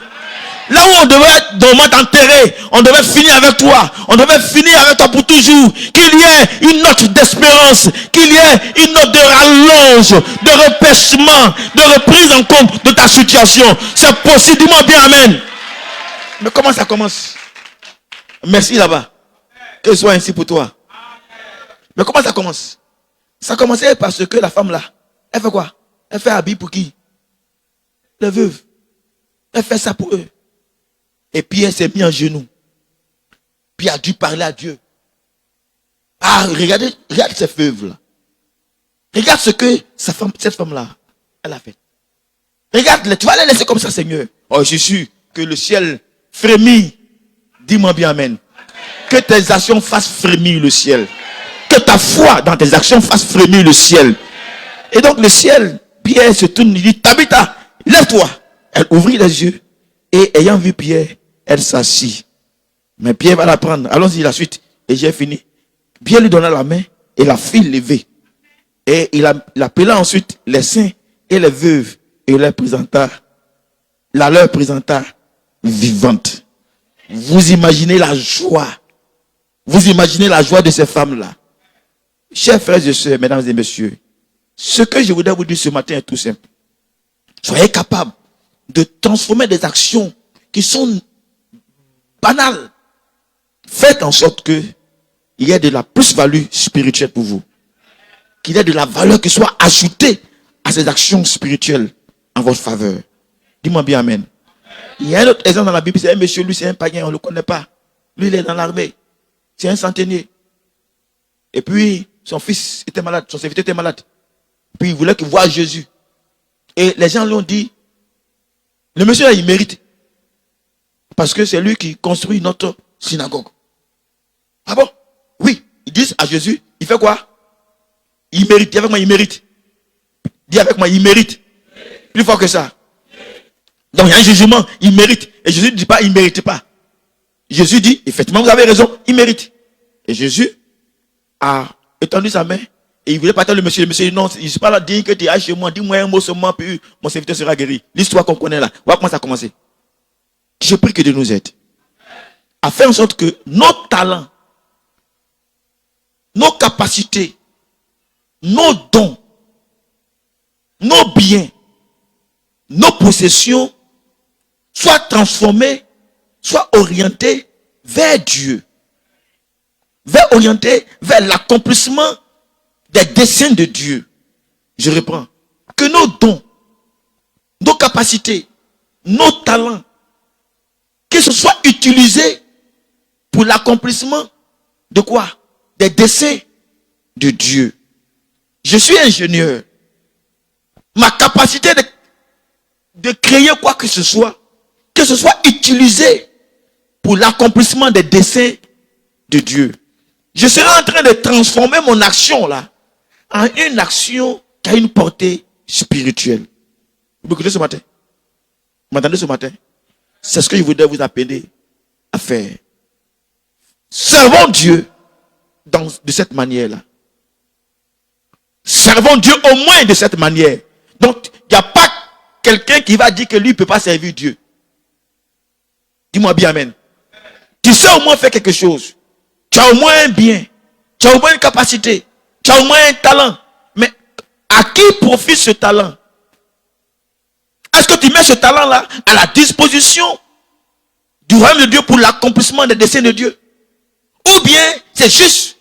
Là où on devait t'enterrer, on devait finir avec toi, on devait finir avec toi pour toujours, qu'il y ait une note d'espérance, qu'il y ait une note de rallonge, de repêchement, de reprise en compte de ta situation. C'est possible, dis-moi bien amen. Mais comment ça commence? Merci là-bas. Que ce soit ainsi pour toi. Mais comment ça commence? Ça commençait parce que la femme là, elle fait quoi? Elle fait habit pour qui? Les veuves. Elle fait ça pour eux. Et puis elle s'est mise en genoux. Puis elle a dû parler à Dieu. Ah, regarde cette veuve-là. Regarde ce que cette femme-là, elle a fait. Regarde, tu vas la laisser comme ça, Seigneur. Oh, je suis sûr que le ciel frémit. Dis-moi bien amen. Que tes actions fassent frémir le ciel. Que ta foi dans tes actions fasse frémir le ciel. Et donc le ciel, Pierre se tourne, il dit, Tabitha, lève-toi. Elle ouvrit les yeux. Et ayant vu Pierre, elle s'assit. Mais Pierre va la prendre. Allons-y la suite. Et j'ai fini. Pierre lui donna la main et la fit lever. Et il appela ensuite les saints et les veuves et leur présenta vivante. Vous imaginez la joie. Vous imaginez la joie de ces femmes-là. Chers frères et sœurs, mesdames et messieurs, ce que je voudrais vous dire ce matin est tout simple. Soyez capables de transformer des actions qui sont banales. Faites en sorte que il y ait de la plus-value spirituelle pour vous. Qu'il y ait de la valeur qui soit ajoutée à ces actions spirituelles en votre faveur. Dis-moi bien amen. Il y a un autre exemple dans la Bible, c'est un monsieur, lui c'est un païen, on ne le connaît pas. Lui il est dans l'armée. C'est un centenier. Et puis son fils était malade, son serviteur était malade. Puis il voulait qu'il voie Jésus. Et les gens lui ont dit, le monsieur là, il mérite. Parce que c'est lui qui construit notre synagogue. Ah bon? Oui. Ils disent à Jésus, il fait quoi? Il mérite. Dis avec moi, il mérite. Dis avec moi, il mérite. Plus fort que ça. Donc il y a un jugement, il mérite. Et Jésus ne dit pas, il ne mérite pas. Jésus dit, effectivement, vous avez raison, il mérite. Et Jésus a étendu sa main. Et il voulait partir le monsieur. Le monsieur dit, non, je ne suis pas là, dis que tu es chez moi, dis-moi un mot seulement, puis mon serviteur sera guéri. L'histoire qu'on connaît là. Voilà comment ça a commencé. Je prie que Dieu nous aide à faire en sorte que nos talents, nos capacités, nos dons, nos biens, nos possessions soient transformés, soient orientés vers Dieu, orientés vers l'accomplissement des desseins de Dieu. Je reprends. Que nos dons, nos capacités, nos talents, que ce soit utilisé pour l'accomplissement de quoi? Des desseins de Dieu. Je suis ingénieur. Ma capacité de créer quoi que ce soit utilisé pour l'accomplissement des desseins de Dieu. Je serai en train de transformer mon action là en une action qui a une portée spirituelle. Vous m'écoutez ce matin? Vous m'entendez ce matin? C'est ce que je voudrais vous appeler à faire. Servons Dieu de cette manière-là. Servons Dieu au moins de cette manière. Donc, il n'y a pas quelqu'un qui va dire que lui ne peut pas servir Dieu. Dis-moi bien amen. Tu sais au moins faire quelque chose. Tu as au moins un bien. Tu as au moins une capacité. Tu as au moins un talent. Mais à qui profite ce talent? Est-ce que tu mets ce talent-là à la disposition du royaume de Dieu pour l'accomplissement des desseins de Dieu. Ou bien c'est juste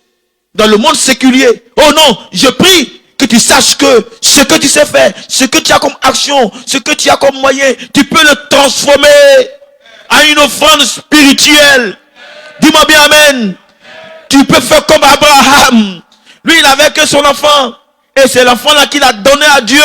dans le monde séculier. Oh non, je prie que tu saches que ce que tu sais faire, ce que tu as comme action, ce que tu as comme moyen, tu peux le transformer en une offrande spirituelle. Dis-moi bien amen. Tu peux faire comme Abraham. Lui, il n'avait que son enfant. Et c'est l'enfant là qu'il a donné à Dieu.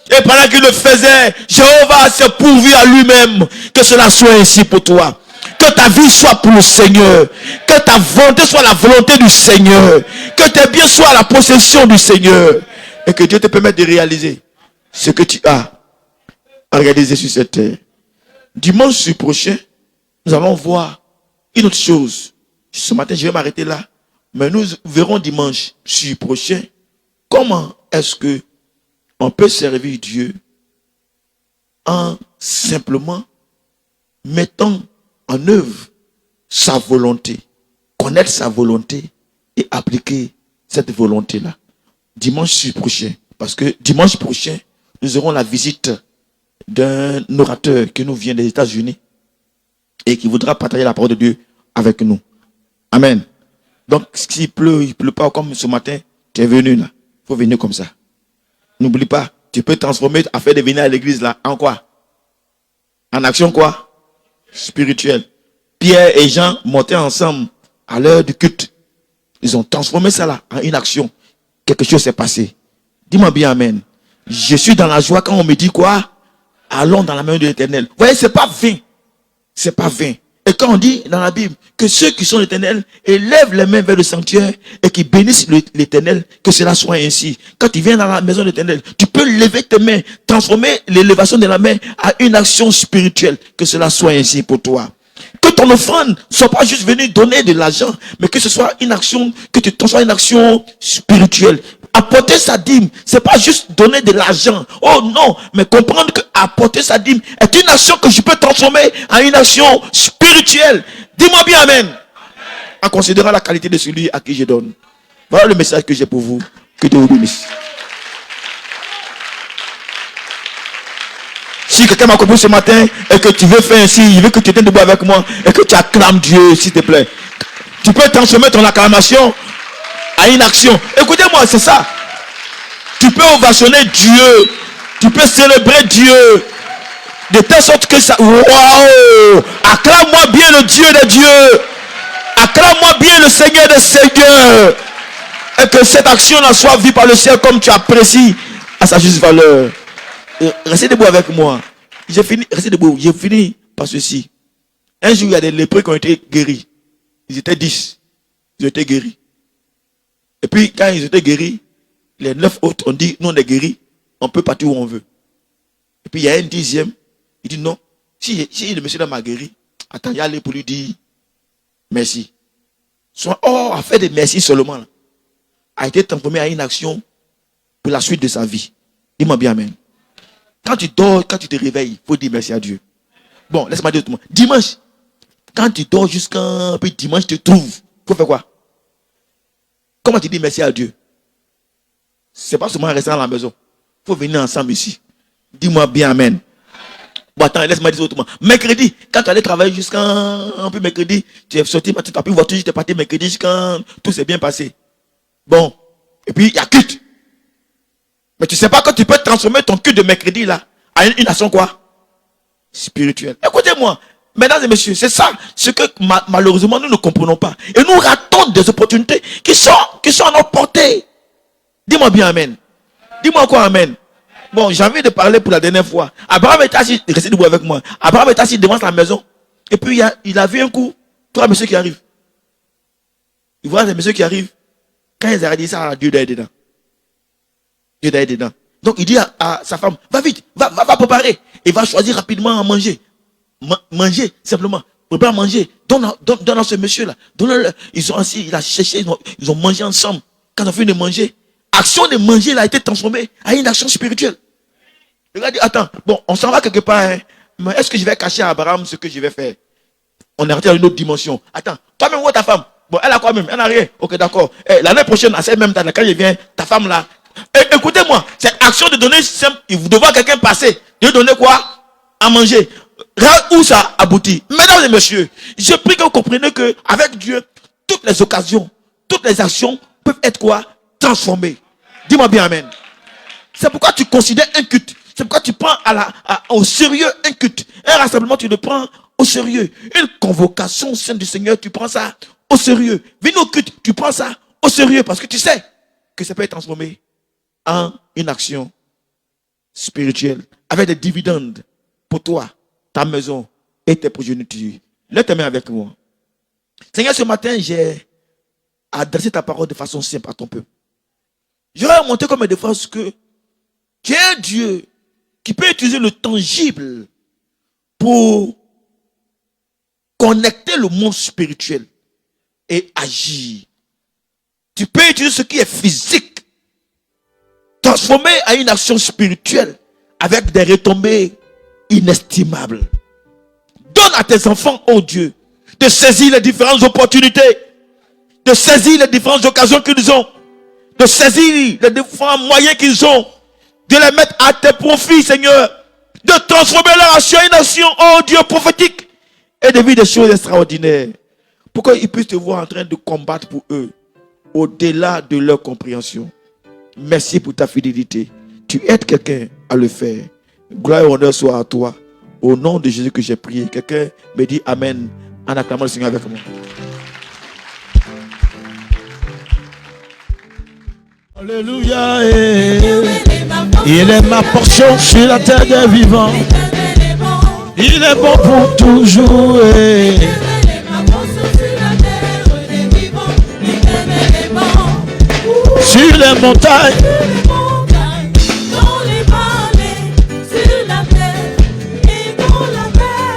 Et pendant qu'il le faisait, Jéhovah s'est pourvu à lui-même. Que cela soit ainsi pour toi. Que ta vie soit pour le Seigneur. Que ta volonté soit la volonté du Seigneur. Que tes biens soient la possession du Seigneur. Et que Dieu te permette de réaliser ce que tu as à réaliser sur cette terre. Dimanche prochain, nous allons voir une autre chose. Ce matin, je vais m'arrêter là. Mais nous verrons dimanche prochain comment est-ce que on peut servir Dieu en simplement mettant en œuvre sa volonté, connaître sa volonté et appliquer cette volonté-là. Dimanche prochain, parce que dimanche prochain, nous aurons la visite d'un orateur qui nous vient des États-Unis et qui voudra partager la parole de Dieu avec nous. Amen. Donc, s'il pleut, il pleut pas comme ce matin, tu es venu là. Il faut venir comme ça. N'oublie pas, tu peux transformer afin de venir à l'église là en quoi? En action quoi? Spirituelle. Pierre et Jean montaient ensemble à l'heure du culte. Ils ont transformé ça là en une action. Quelque chose s'est passé. Dis-moi bien amen. Je suis dans la joie quand on me dit quoi? Allons dans la main de l'Éternel. Vous voyez, c'est pas vain. C'est pas vain. Et quand on dit dans la Bible que ceux qui sont l'Éternel élèvent les mains vers le sanctuaire et qui bénissent l'Éternel, que cela soit ainsi. Quand tu viens dans la maison de l'Éternel, tu peux lever tes mains, transformer l'élévation de la main à une action spirituelle. Que cela soit ainsi pour toi. Que ton offrande ne soit pas juste venue donner de l'argent, mais que ce soit une action, que tu transformes en une action spirituelle. Apporter sa dîme, c'est pas juste donner de l'argent. Oh non, mais comprendre que apporter sa dîme est une action que je peux transformer en une action spirituelle. Dis-moi bien amen. En considérant la qualité de celui à qui je donne. Voilà le message que j'ai pour vous. Que Dieu vous bénisse. Si quelqu'un m'a compris ce matin et que tu veux faire ainsi, il veut que tu tiennes debout avec moi et que tu acclames Dieu, s'il te plaît. Tu peux transformer ton acclamation à une action. Écoutez-moi, c'est ça. Tu peux ovationner Dieu. Tu peux célébrer Dieu. De telle sorte que ça... Waouh! Acclame-moi bien le Dieu des dieux. Acclame-moi bien le Seigneur des seigneurs. Et que cette action-là soit vue par le ciel comme tu apprécies à sa juste valeur. Restez debout avec moi. J'ai fini. Restez debout. J'ai fini par ceci. Un jour, il y a des lépreux qui ont été guéris. Ils étaient 10. Ils ont été guéris. Et puis, quand ils étaient guéris, les 9 autres ont dit, nous on est guéris, on peut partir où on veut. Et puis, il y a un 10e, il dit non, si le monsieur là m'a guéri, attends, il y a allé pour lui dire merci. Soit, à faire des merci seulement, là, a été transformé à une action pour la suite de sa vie. Dis-moi bien amen. Quand tu dors, quand tu te réveilles, il faut dire merci à Dieu. Bon, laisse-moi dire autrement. Dimanche, quand tu dors jusqu'à puis dimanche, tu te trouves, il faut faire quoi? Comment tu dis merci à Dieu? C'est pas seulement rester à la maison. Il faut venir ensemble ici. Dis-moi bien amen. Bon, attends, laisse-moi dire autrement. Mercredi, quand tu allais travailler jusqu'à un peu mercredi, tu es sorti, tu as pris voiture, tu es parti mercredi jusqu'à tout s'est bien passé. Bon. Et puis, il y a culte. Mais tu sais pas que tu peux transformer ton culte de mercredi là à une action quoi? Spirituelle. Écoutez-moi. Mesdames et messieurs, c'est ça ce que malheureusement nous ne comprenons pas. Et nous ratons des opportunités qui sont à notre portée. Dis-moi bien amen. Dis-moi quoi amen. Bon, j'ai envie de parler pour la dernière fois. Abraham était assis, restez debout avec moi. Abraham était assis devant sa maison. Et puis il a vu un coup, 3 messieurs qui arrivent. Il voit les messieurs qui arrivent. Quand ils ont dit ça, Dieu doit être dedans. Dieu doit être dedans. Donc il dit à sa femme, va vite, va préparer. Et va choisir rapidement à manger. Manger, simplement. Prépare à manger. Donne à ce monsieur-là. Ils sont assis, il a cherché, ils ont mangé ensemble. Quand ils ont fini de manger, action de manger là, a été transformée à une action spirituelle. Le gars dit, attends, bon, on s'en va quelque part, hein, mais est-ce que je vais cacher à Abraham ce que je vais faire? On est rentré dans une autre dimension. Attends, toi-même, où est ta femme? Bon, elle a quoi même? Elle n'a rien. Ok, d'accord. L'année prochaine, à cette même date, quand je viens, ta femme là, écoutez-moi, cette action de donner simple, vous devez voir quelqu'un passer. De donner quoi? À manger. Regarde où ça aboutit. Mesdames et messieurs, je prie que vous compreniez que avec Dieu, toutes les occasions, toutes les actions peuvent être quoi? Transformées. Dis-moi bien amen. C'est pourquoi tu considères un culte. C'est pourquoi tu prends au sérieux un culte. Un rassemblement, tu le prends au sérieux. Une convocation au sein du Seigneur, tu prends ça au sérieux. Venez au culte, tu prends ça au sérieux parce que tu sais que ça peut être transformé en une action spirituelle avec des dividendes pour toi, ta maison et tes progénitures. Lève tes mains avec moi. Seigneur, ce matin, j'ai adressé ta parole de façon simple à ton peuple. J'aurais montré comme des fois que tu es un Dieu qui peut utiliser le tangible pour connecter le monde spirituel et agir. Tu peux utiliser ce qui est physique, transformer à une action spirituelle avec des retombées inestimables. Donne à tes enfants, oh Dieu, de saisir les différentes opportunités, de saisir les différentes occasions qu'ils ont, de saisir les différents moyens qu'ils ont, de les mettre à tes profits, Seigneur, de transformer leur action en une action, oh Dieu, prophétique, et de vivre des choses extraordinaires, pour qu'ils puissent te voir en train de combattre pour eux, au-delà de leur compréhension. Merci pour ta fidélité. Tu aides quelqu'un à le faire. Gloire et honneur soit à toi. Au nom de Jésus que j'ai prié. Quelqu'un me dit Amen en acclamant le Seigneur avec moi. Alléluia. Il est ma portion sur la terre des vivants. Il est bon pour toujours. Sur les montagnes, dans les vallées, sur la terre et dans la mer,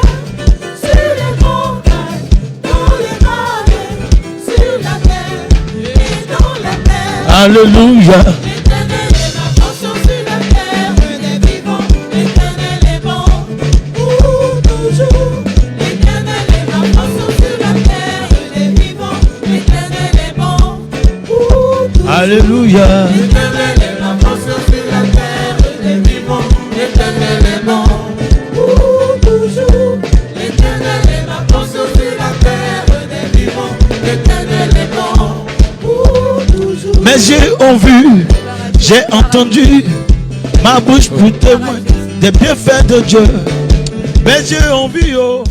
sur les montagnes, dans les vallées, sur la terre et dans la mer. Alléluia. L'Éternel est ma portion sur la terre des vivants. L'Éternel est bon pour toujours. L'Éternel est ma portion sur la terre des vivants. L'Éternel est bon pour toujours. Alléluia. L'Éternel est ma portion sur la terre des vivants. L'Éternel est bon pour toujours. L'Éternel est ma portion sur la terre des vivants. L'Éternel est bon pour toujours. Mes yeux ont vu, j'ai entendu, ma bouche pour témoigner des bienfaits de Dieu. Mes yeux ont vu, oh.